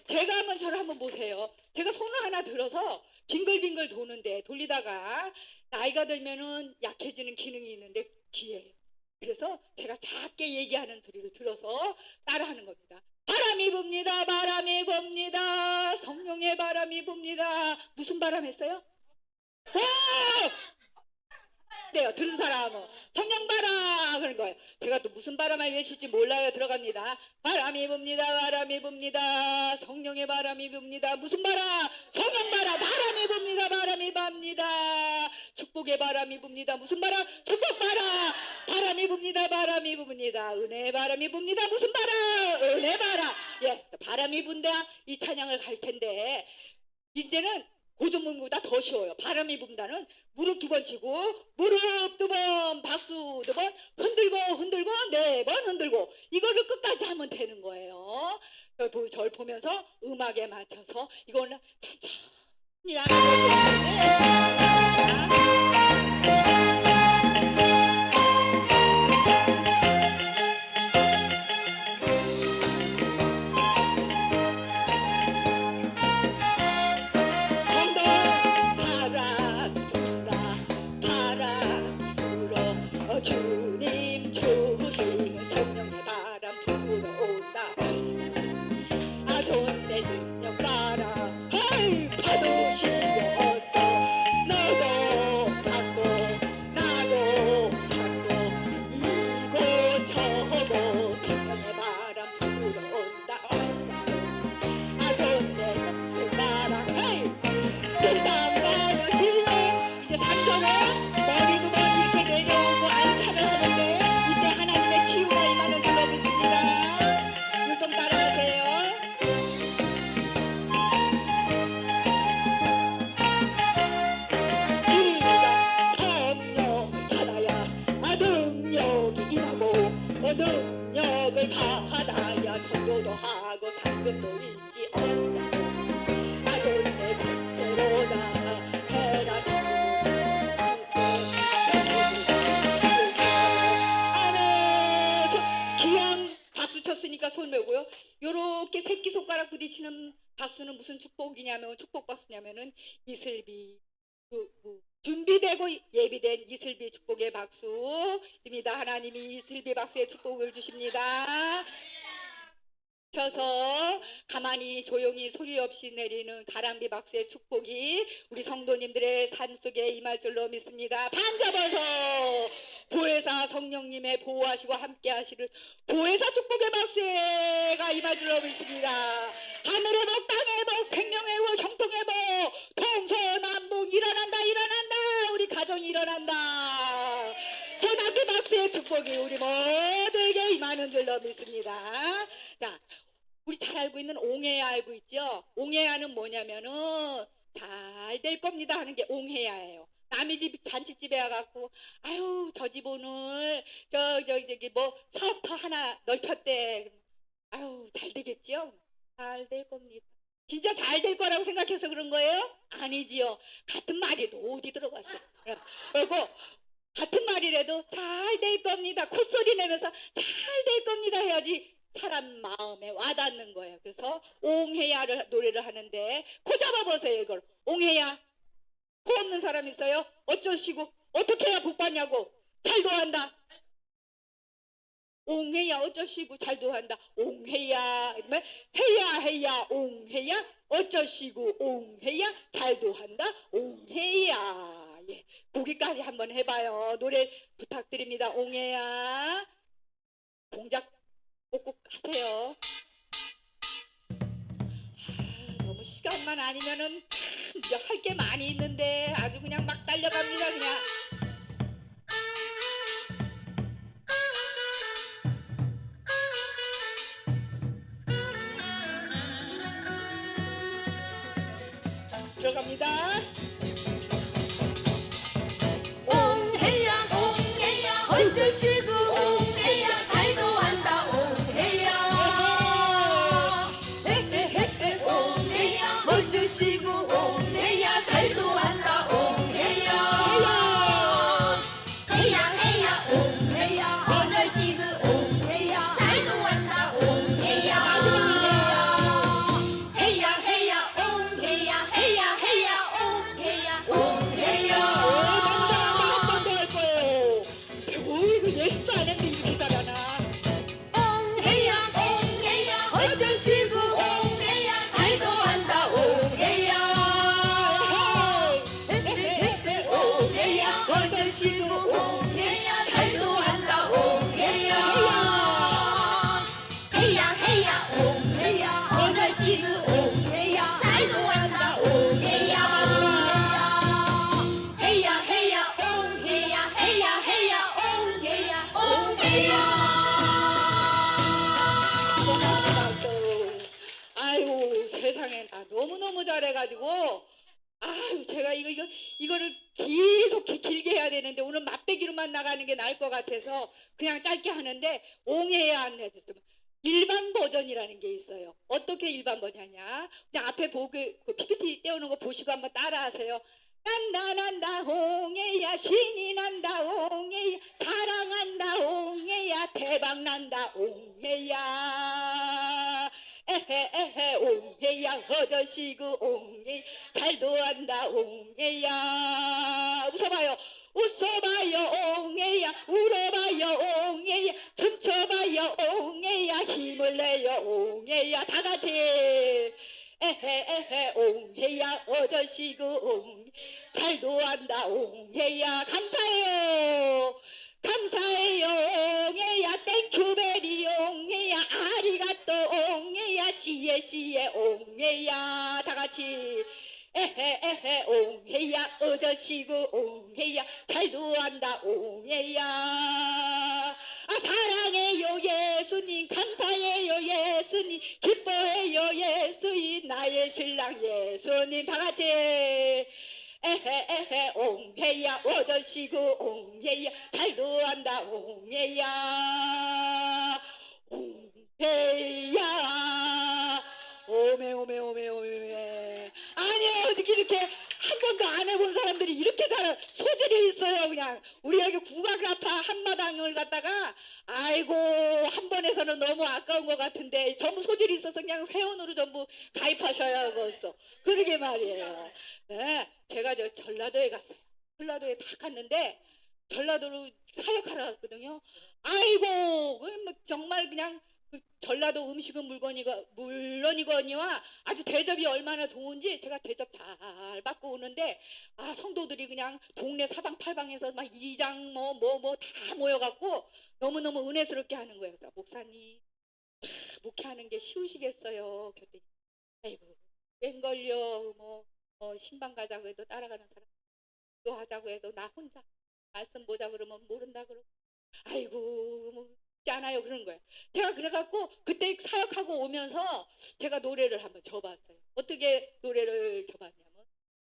제가 한번 저를 한번 보세요. 제가 손을 하나 들어서 빙글빙글 도는데 돌리다가 나이가 들면은 약해지는 기능이 있는데 귀에요. 그래서 제가 작게 얘기하는 소리를 들어서 따라하는 겁니다. 바람이 붑니다. 바람이 붑니다. 성령의 바람이 붑니다. 무슨 바람 했어요? 네요. 들은 사람은 성령 바람 그런 거예요. 제가 또 무슨 바람을 외칠지 몰라요. 들어갑니다. 바람이 붑니다. 바람이 붑니다. 성령의 바람이 붑니다. 무슨 바람? 성령 바람. 바람이 붑니다. 바람이 붑니다. 축복의 바람이 붑니다. 무슨 바람? 축복 바람. 바람이 붑니다. 바람이 붑니다. 은혜의 바람이 붑니다. 무슨 바람? 은혜 바람. 예, 바람이 분다. 이 찬양을 갈 텐데 이제는 고등문보다 더 쉬워요. 바람이 분다는 무릎 2번 치고 무릎 2번 박수 2번 흔들고 흔들고 4번 흔들고 이거를 끝까지 하면 되는 거예요. 절 보면서 음악에 맞춰서 이거는 천천히 주님 주시는 성령의 바람 불어온다. 아 좋은데 능력 바람 헐 파도 실려서 너도 받고 나도 받고 이곳저곳 성령의 바람 불어온다. 아 좋은데 능력 바람 헐 일단 파도 실려 이제 3절은 머리도 이렇게 내려오고 안차를 하는데 이때 하나님의 치유가 임하는 줄로 믿습니다. 율동 따라하세요. 성령 받아야 능력이 임하고 능력을 받아야 전도도 하고 상급도 있지 없어. 아존의 박수로다 해라 박수 쳤으니까 손 메고요. 요렇게 새끼손가락 부딪히는 박수는 무슨 축복이냐면 축복 박수냐면은 이슬비 준비되고 예비된 이슬비 축복의 박수입니다. 하나님이 이슬비 박수의 축복을 주십니다. 쳐서 가만히 조용히 소리 없이 내리는 가람비 박수의 축복이 우리 성도님들의 삶 속에 임할 줄로 믿습니다. 반 접어서 보혜사 성령님의 보호하시고 함께 하시는 보혜사 축복의 박수가 임할 줄로 믿습니다. 하늘의 복 땅의 복 생명의 복 형통의 복 동서남북 일어난다 일어난다 우리 가정이 일어난다. 소나기 박수의 축복이 우리 모두에게 임하는 줄로 믿습니다. 자, 우리 잘 알고 있는 옹해야 알고 있죠? 옹해야는 뭐냐면은 잘 될 겁니다 하는 게 옹해야예요. 남의 집 잔치집에 와갖고 아유 저 집 오늘 저기 뭐 사업터 하나 넓혔대. 아유 잘 되겠지요? 잘 될 겁니다. 진짜 잘 될 거라고 생각해서 그런 거예요? 아니지요. 같은 말이도 어디 들어갔어. 그리고 같은 말이라도 잘 될 겁니다. 콧소리 내면서 잘 될 겁니다 해야지 사람 마음에 와닿는 거예요. 그래서 옹해야를 노래를 하는데 코 잡아보세요. 이걸 옹해야 코 없는 사람 있어요? 어쩌시고 어떻게 해야 복 받냐고. 잘도 한다. 옹해야 어쩌시고 잘도 한다. 옹해야 해야 옹해야 어쩌시고 옹해야 잘도 한다. 옹해야. 예, 거기까지 한번 해봐요. 노래 부탁드립니다. 옹해야 동작 꼭꼭 하세요. 너무 시간만 아니면은 참 할 게 많이 있는데 아주 그냥 막 달려갑니다. 그냥. 들어갑니다. 옹해야 옹해야 어쩌시고 옹해야 잘도 한다 옹해야 옹해야 어쩌시고 옹해야 잘도 한다 옹해야 해야 옹해야 어쩌시고 옹해야 잘도 한다 옹해야 해야 옹해야 해야 옹해야 옹해야 한번 더 할 거예요. 이거 예습도 안 했는데 아유 제가 이거를 계속 길게 해야 되는데 오늘 맛배기로만 나가는 게 나을 것 같아서 그냥 짧게 하는데 옹해야 안 해. 일반 버전이라는 게 있어요. 어떻게 일반 버전이냐? 그냥 앞에 보고 그 PPT 떼우는 거 보시고 한번 따라하세요. 난다 옹해야 신이 난다 옹해야 사랑한다 옹해야 대박난다 옹해야 에헤 옹해야 어저씨구 옹해 잘도 한다 옹해야 웃어봐요 옹해야 울어봐요 옹해야 춤춰봐요 옹해야 힘을 내요 옹해야 다같이 에헤 옹해야 어저씨구 옹해 잘도 한다 옹해야 감사해요 옹해야 땡큐베리 옹해야 아리가또 옹해야 시에 옹해야 다같이 에헤 옹해야 어저씨구 옹해야 잘도 한다 옹해야 사랑해요 예수님 감사해요 예수님 기뻐해요 예수님 나의 신랑 예수님 다같이 에헤 옹해야 어저씨구 옹해야 잘도 한다 옹해야 옹해야 오메 아니 어떻게 이렇게 한 번도 안 해본 사람들이 이렇게 잘 소질이 있어요. 그냥 우리 여기 국악라파 한마당을 갖다가 아이고 한 번에서는 너무 아까운 것 같은데 전부 소질이 있어서 그냥 회원으로 전부 가입하셔야겠어. 그러게 말이에요. 네, 제가 저 전라도에 갔어요. 전라도에 딱 갔는데 전라도로 사역하러 갔거든요. 아이고 정말 그냥 그 전라도 음식은 물론이거니와 아주 대접이 얼마나 좋은지 제가 대접 잘 받고 오는데 성도들이 그냥 동네 사방팔방에서 막 이장 뭐 다 모여갖고 너무너무 은혜스럽게 하는 거예요. 그래서 목사님 목회하는 게 쉬우시겠어요? 그랬더니 아이고 웬걸요 신방 가자고 해도 따라가는 사람 또 하자고 해서 나 혼자 말씀 보자 그러면 모른다 그러고 아이고 않아요 그런 거예요. 제가 그래갖고 그때 사역하고 오면서 제가 노래를 한번 줘봤어요. 어떻게 노래를 줘봤냐면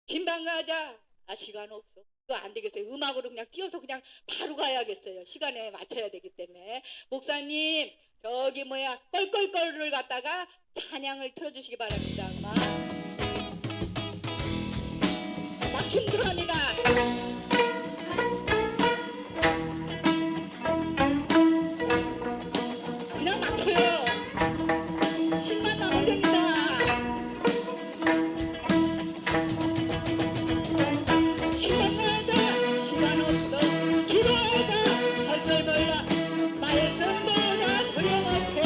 신방 가자 시간 없어 그거 안 되겠어요. 음악으로 그냥 띄워서 그냥 바로 가야겠어요. 시간에 맞춰야 되기 때문에 목사님 저기 껄껄껄을 갖다가 찬양을 틀어주시기 바랍니다. 막 힘들어합니다. 그냥 막 쳐요. 10만 나면 됩니다. 시간 가자 시간 없어 기도하자 할 줄 몰라 말씀보다 소용없게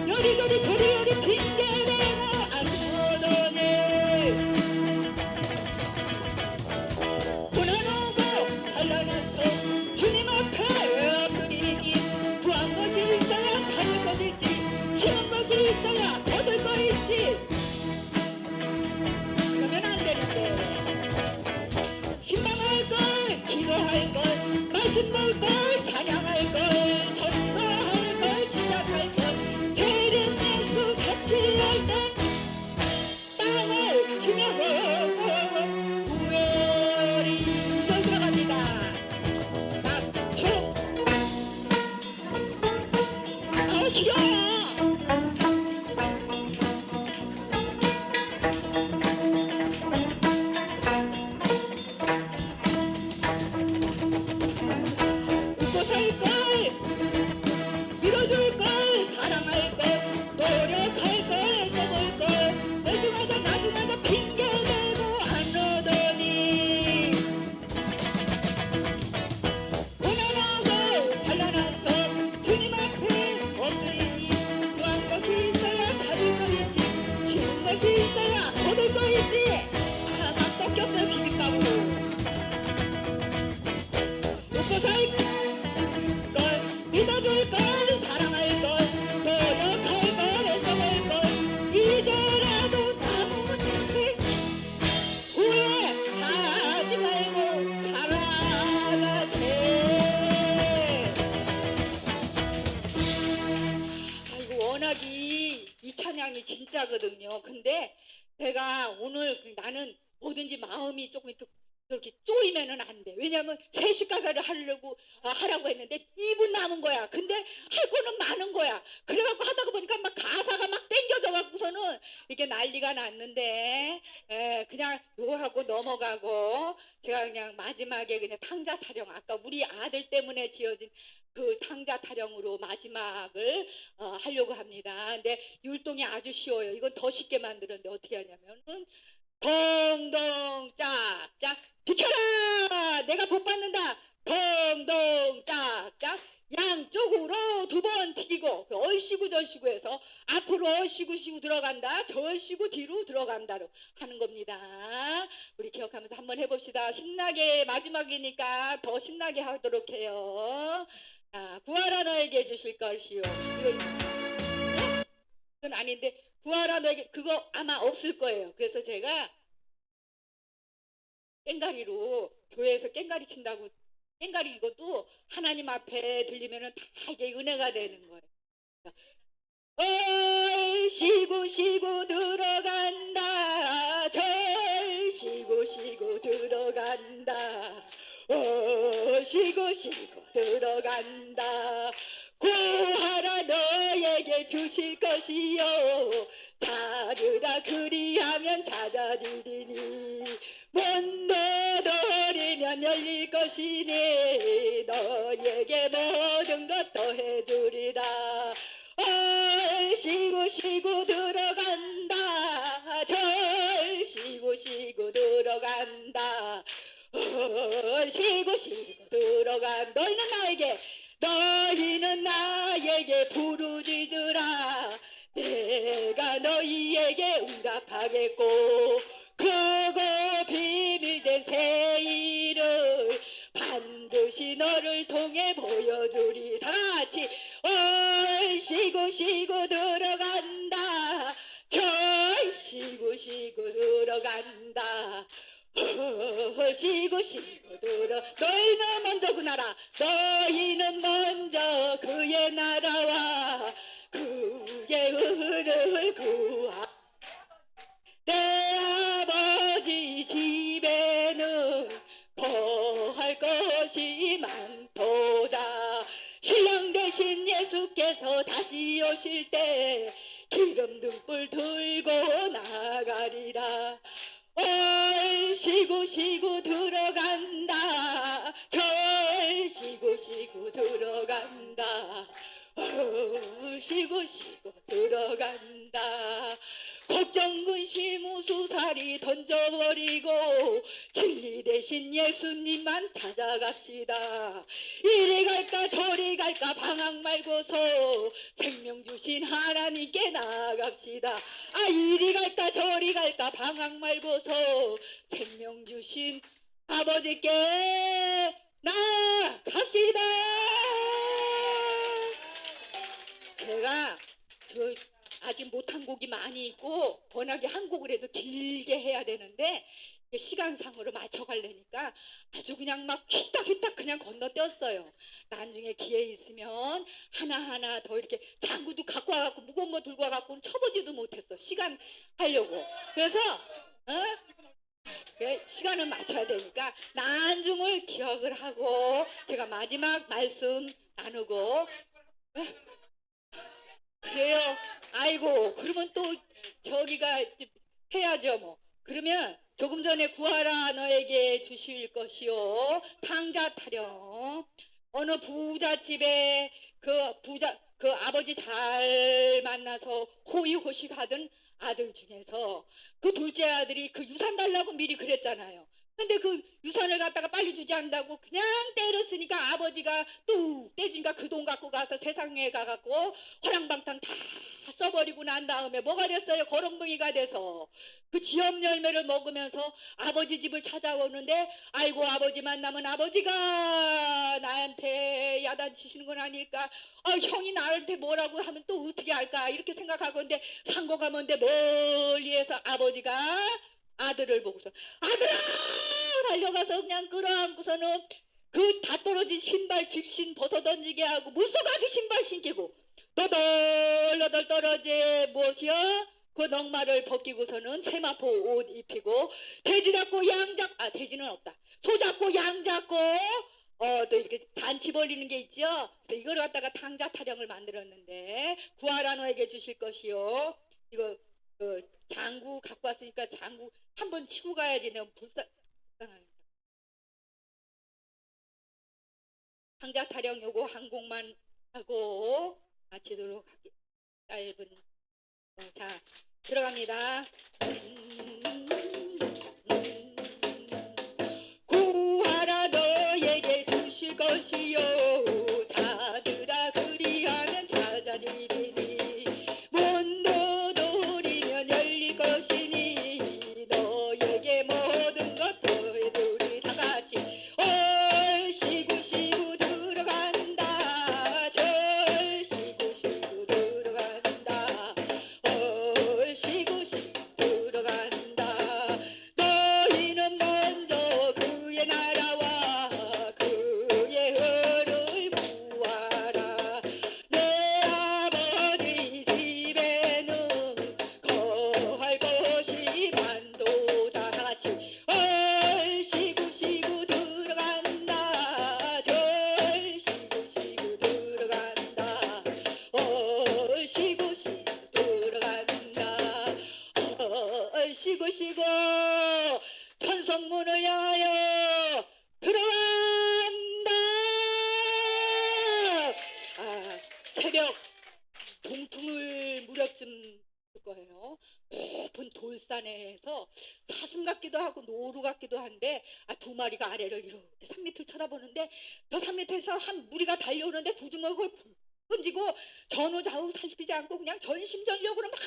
요리조리 조리요리 핑계대고 안 보더니 고난오고 산란했어 주님 앞에 엎드리니 구한 것이 있어야 찾을 것 있지 심은 것이 있어야 거둘 거 있지 그러면 안 되는데 신방할 걸 기도할 걸 말씀 볼 걸 찬양할 걸 전도할 걸 집약할 걸 죄는 예수 같이 할 때 땅을 주며 우월이 이걸 들어갑니다. 낙초 귀여워. 웃고 살 걸, 믿어줄 걸, 사랑할 걸, 노력할 걸, 애써볼 걸, 나중마다 핑계대고 안 오더니 고난하고 환난하소 주님 앞에 엎드리니 구한 것이 있어야 찾을 것 있지 쉬운 것이 있어야 거둘 거 있지 막 섞였어요 비빔밥으로 웃고 살 걸 믿어줄 걸 사랑할 걸 노력할 걸 애써볼 걸 이제라도 나무한테 후회하지 말고 살아가세. 아이고 워낙이 이 찬양이 진짜거든요. 근데 제가 오늘 나는 뭐든지 마음이 조금 그렇게 쪼이면은 안 돼. 왜냐하면 3시 가사를 하라고 했는데 2분 남은 거야. 근데 할 거는 많은 거야. 그래갖고 하다가 보니까 막 가사가 막 땡겨져 갖고서는 이게 난리가 났는데, 그냥 요거 하고 넘어가고, 제가 그냥 마지막에 그냥 탕자 타령, 아까 우리 아들 때문에 지어진 그 탕자 타령으로 마지막을 하려고 합니다. 근데 율동이 아주 쉬워요. 이건 더 쉽게 만들었는데 어떻게 하냐면은 동동 짝짝 비켜라, 내가 복 받는다. 동동 짝짝 양쪽으로 2번 튀기고, 얼씨구 절씨구 해서 앞으로 얼씨구 쉬고 들어간다, 절씨구 뒤로 들어간다로 하는 겁니다. 우리 기억하면서 한번 해봅시다. 신나게, 마지막이니까 더 신나게 하도록 해요. 구하라 너에게 주실 것이요. 이건 아닌데, 구하라 너에게, 그거 아마 없을 거예요. 그래서 제가 깽가리로, 교회에서 깽가리 친다고, 깽가리 이것도 하나님 앞에 들리면은 다 이게 은혜가 되는 거예요. 쉬고 쉬고 들어간다, 쉬고 쉬고 들어간다, 쉬고 쉬고 들어간다. 구하라 너에게 주실 것이요, 찾으라 그리하면 찾아지리니, 문 두드리면 열릴 것이니, 너에게 모든 것 더해주리라. 쉬고 쉬고 들어간다, 쉬고 쉬고 들어간다, 쉬고 쉬고 들어간다. 너희는 나에게 부르짖으라, 내가 너희에게 응답하겠고, 크고 비밀된 새 일을 반드시 너를 통해 보여주리. 다 같이 쉬고 쉬고 들어간다, 쉬고 쉬고 들어간다, 쉬고 쉬고 너희는 먼저 그 나라, 너희는 먼저 그의 나라와 그의 의를 구하. 내 아버지 집에는 거할 것이 많도다. 신랑 되신 예수께서 다시 오실 때 기름 등불 들고 나가리라. 쉬고 쉬고 들어간다, 쉬고 쉬고 들어간다, 쉬고 쉬고 들어간다. 걱정 근심 우수살이 던져버리고 진리 대신 예수님만 찾아갑시다. 이리 갈까 저리 갈까 방황 말고서 생명 주신 하나님께 나아갑시다. 이리 갈까 저리 갈까 방황 말고서 생명 주신 아버지께 나아갑시다. 제가 아직 못한 곡이 많이 있고 워낙에 한 곡을 해도 길게 해야 되는데 시간상으로 맞춰가려니까 아주 그냥 막 휘딱휘딱 그냥 건너뛰었어요. 나중에 기회 있으면 하나하나 더 이렇게 장구도 갖고 와갖고 무거운 거 들고 와갖고 쳐보지도 못했어. 시간 하려고. 그래서 시간을 맞춰야 되니까 나중을 기억을 하고 제가 마지막 말씀 나누고. 그래요. 아이고, 그러면 또 저기가 해야죠 뭐. 그러면 조금 전에 구하라 너에게 주실 것이요, 탕자 타령. 어느 부잣집에 그 아버지 잘 만나서 호의호식하던 아들 중에서 그 둘째 아들이 그 유산 달라고 미리 그랬잖아요. 근데 그 유산을 갖다가 빨리 주지 않는다고 그냥 때렸으니까 아버지가 뚝 떼주니까 그 돈 갖고 가서 세상에 가갖고 허랑방탕 다 써버리고 난 다음에 뭐가 됐어요? 거렁뱅이가 돼서 그 지엄 열매를 먹으면서 아버지 집을 찾아오는데, 아이고 아버지 만나면 아버지가 나한테 야단치시는 건 아닐까, 형이 나한테 뭐라고 하면 또 어떻게 할까 이렇게 생각하고, 그런데 상고가 먼데 멀리에서 아버지가 아들을 보고서 아들아 달려가서 그냥 끌어안고서는 그 다 떨어진 신발 집신 벗어 던지게 하고 물속아주 신발 신기고 너덜너덜 떨어져 무엇이여? 그 넉마를 벗기고서는 세마포 옷 입히고 돼지 잡고 양 잡, 돼지는 없다. 소 잡고 양 잡고 또 이렇게 잔치 벌리는 게 있죠. 그래서 이걸 갖다가 탕자 타령을 만들었는데 구하라 너에게 주실 것이요. 이거 장구 갖고 왔으니까 장구 한번 치고 가야지. 내가 불쌍하게. 탕자 타령 요거 한 곡만 하고 마치도록 할게요. 짧은 자 들어갑니다. 구하라 너에게 주실 것이요 찾으라 그리하면 찾아지리니 문도 두드리면 열릴 것이니 너에게 모든 것 더해두리 다같이 얼씨구씨구 들어간다 절씨구씨구 들어간다 얼씨구씨구 들어간다 너희는 먼저 그의 나라와 그의 의를 구하라 내 아버지 집에는 거할 것이 많도다 다같이 얼씨구씨구 들어간다 절씨구씨구 들어간다 얼씨구씨구 들어간다 얼씨구씨구 천성문을 향하여 들어간다. 새벽 동tum을 무렵쯤 들 거예요. 높은 돌산에서 사슴 같기도 하고 노루 같기도 한데 두 마리가 아래를 이렇게 산 밑을 쳐다보는데 저 산 밑에서 한 무리가 달려오는데 두 주먹을 던지고 전후 좌우 살피지 않고 그냥 전심전력으로 막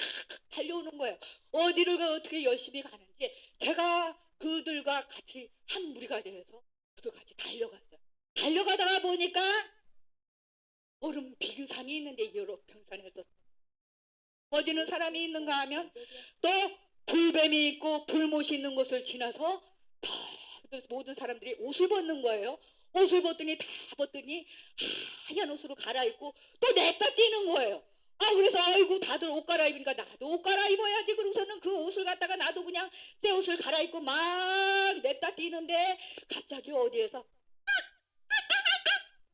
달려오는 거예요. 어디를 어떻게 열심히 가는지 제가 그들과 같이 한 무리가 되어서 그들 같이 달려갔어요. 달려가다가 보니까 얼음 비긴 산이 있는데 유럽 평산에서 퍼지는 사람이 있는가 하면 또 불뱀이 있고 불못이 있는 곳을 지나서 다 모든 사람들이 옷을 벗는 거예요. 옷을 벗더니 다 벗더니 하얀 옷으로 갈아입고 또 냈다 뛰는 거예요. 그래서 아이고 다들 옷 갈아입으니까 나도 옷 갈아입어야지. 그러고서는 그 옷을 갖다가 나도 그냥 새 옷을 갈아입고 막 냈다 뛰는데 갑자기 어디에서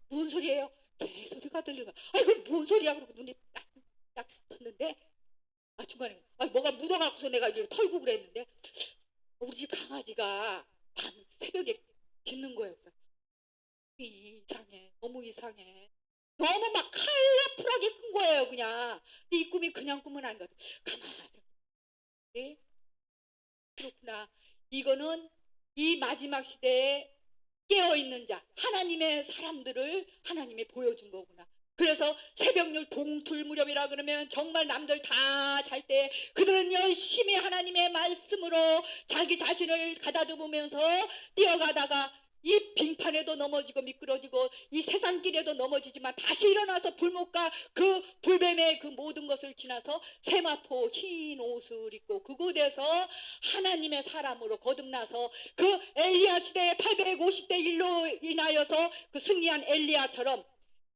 뭔 소리예요? 개소리가 들리는 거야. 아이고 뭔 소리야? 그러고 눈이 딱 떴는데 중간에 뭐가 묻어갖고서 내가 이렇게 털고 그랬는데 우리 집 강아지가 밤 새벽에 짖는 거예요. 이상해. 너무 이상해. 너무 막 컬러풀하게 큰 거예요. 그냥. 근데 이 꿈이 그냥 꿈은 아닌 것 같아요. 가만히 생각해. 그렇구나. 이거는 이 마지막 시대에 깨어있는 자 하나님의 사람들을 하나님이 보여준 거구나. 그래서 새벽녘 동틀 무렵이라 그러면 정말 남들 다 잘 때 그들은 열심히 하나님의 말씀으로 자기 자신을 가다듬으면서 뛰어가다가 이 빙판에도 넘어지고 미끄러지고 이 세상길에도 넘어지지만 다시 일어나서 불못과 그 불뱀의 그 모든 것을 지나서 세마포 흰 옷을 입고 그곳에서 하나님의 사람으로 거듭나서 그 엘리야 시대의 850대 1로 인하여서 그 승리한 엘리야처럼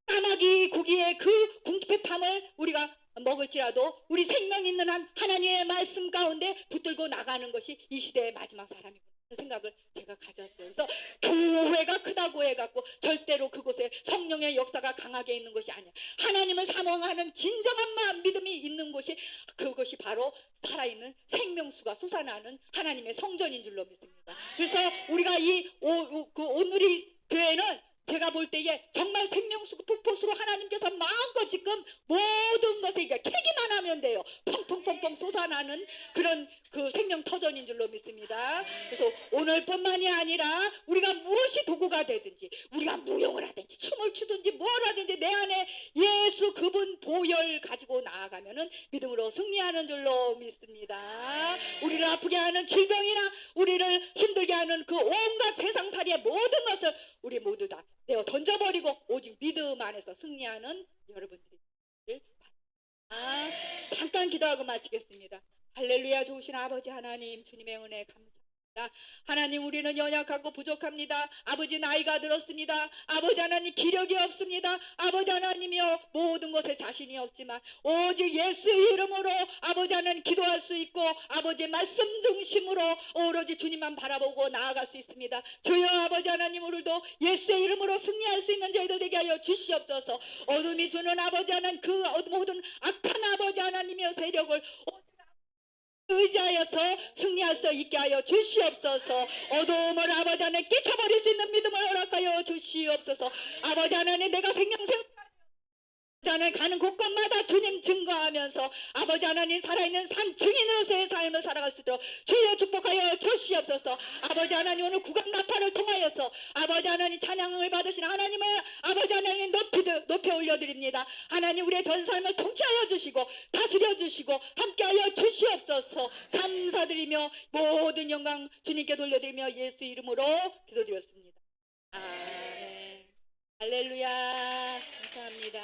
까마귀 고기의 그 궁핍함을 우리가 먹을지라도 우리 생명 있는 한 하나님의 말씀 가운데 붙들고 나가는 것이 이 시대의 마지막 사람이구나 생각을 제가 가졌어요. 그래서 교회가 크다고 해갖고 절대로 그곳에 성령의 역사가 강하게 있는 것이 아니야. 하나님을 사모하는 진정한 믿음이 있는 곳이 그것이 바로 살아있는 생명수가 솟아나는 하나님의 성전인 줄로 믿습니다. 그래서 우리가 오늘의 교회는 제가 볼 때에 정말 생명수 폭포수로 하나님께서 마음껏 지금 모든 것에 이제 캐기만 하면 돼요. 펑펑펑펑 쏟아나는 그런 그 생명 터전인 줄로 믿습니다. 그래서 오늘뿐만이 아니라 우리가 무엇이 도구가 되든지 우리가 무용을 하든지 춤을 추든지 뭘 하든지 내 안에 예수 그분 보혈 가지고 나아가면은 믿음으로 승리하는 줄로 믿습니다. 우리를 아프게 하는 질병이나 우리를 힘들게 하는 그 온갖 세상살이의 모든 것을 우리 모두 다 내어 던져버리고 오직 믿음 안에서 승리하는 여러분들이 잠깐 기도하고 마치겠습니다. 할렐루야. 좋으신 아버지 하나님 주님의 은혜 감사합니다. 하나님, 우리는 연약하고 부족합니다. 아버지, 나이가 들었습니다. 아버지 하나님, 기력이 없습니다. 아버지 하나님이여, 모든 것에 자신이 없지만 오직 예수의 이름으로 아버지 하나님 기도할 수 있고 아버지의 말씀 중심으로 오로지 주님만 바라보고 나아갈 수 있습니다. 주여 아버지 하나님, 오늘도 예수의 이름으로 승리할 수 있는 저희들 되게 하여 주시옵소서. 어둠이 주는 아버지 하나님, 그 모든 악한 아버지 하나님의 세력을 의지하여서 승리할 수 있게 하여 주시옵소서. 어두움을 아버지 하나님 끼쳐버릴 수 있는 믿음을 허락하여 주시옵소서. 아버지 하나님, 내가 생명생 자는 가는 곳곳마다 주님 증거하면서 아버지 하나님 살아있는 삶 증인으로서의 삶을 살아갈 수 있도록 주여 축복하여 주시옵소서. 아버지 하나님, 오늘 국악 나팔을 통하여서 아버지 하나님 찬양을 받으시는 하나님을 아버지 하나님 높이 올려드립니다. 하나님, 우리의 전 삶을 통치하여 주시고 다스려 주시고 함께하여 주시옵소서. 감사드리며 모든 영광 주님께 돌려드리며 예수 이름으로 기도드렸습니다. 아멘. 할렐루야. 감사합니다.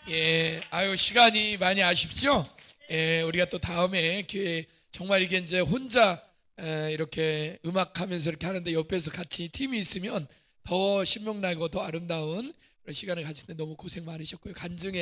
예, 아유, 시간이 많이 아쉽죠? 예, 우리가 또 다음에 기회, 정말 이게 이제 혼자 이렇게 음악하면서 이렇게 하는데 옆에서 같이 팀이 있으면 더 신명나고 더 아름다운 그런 시간을 가질 때 너무 고생 많으셨고요. 간증에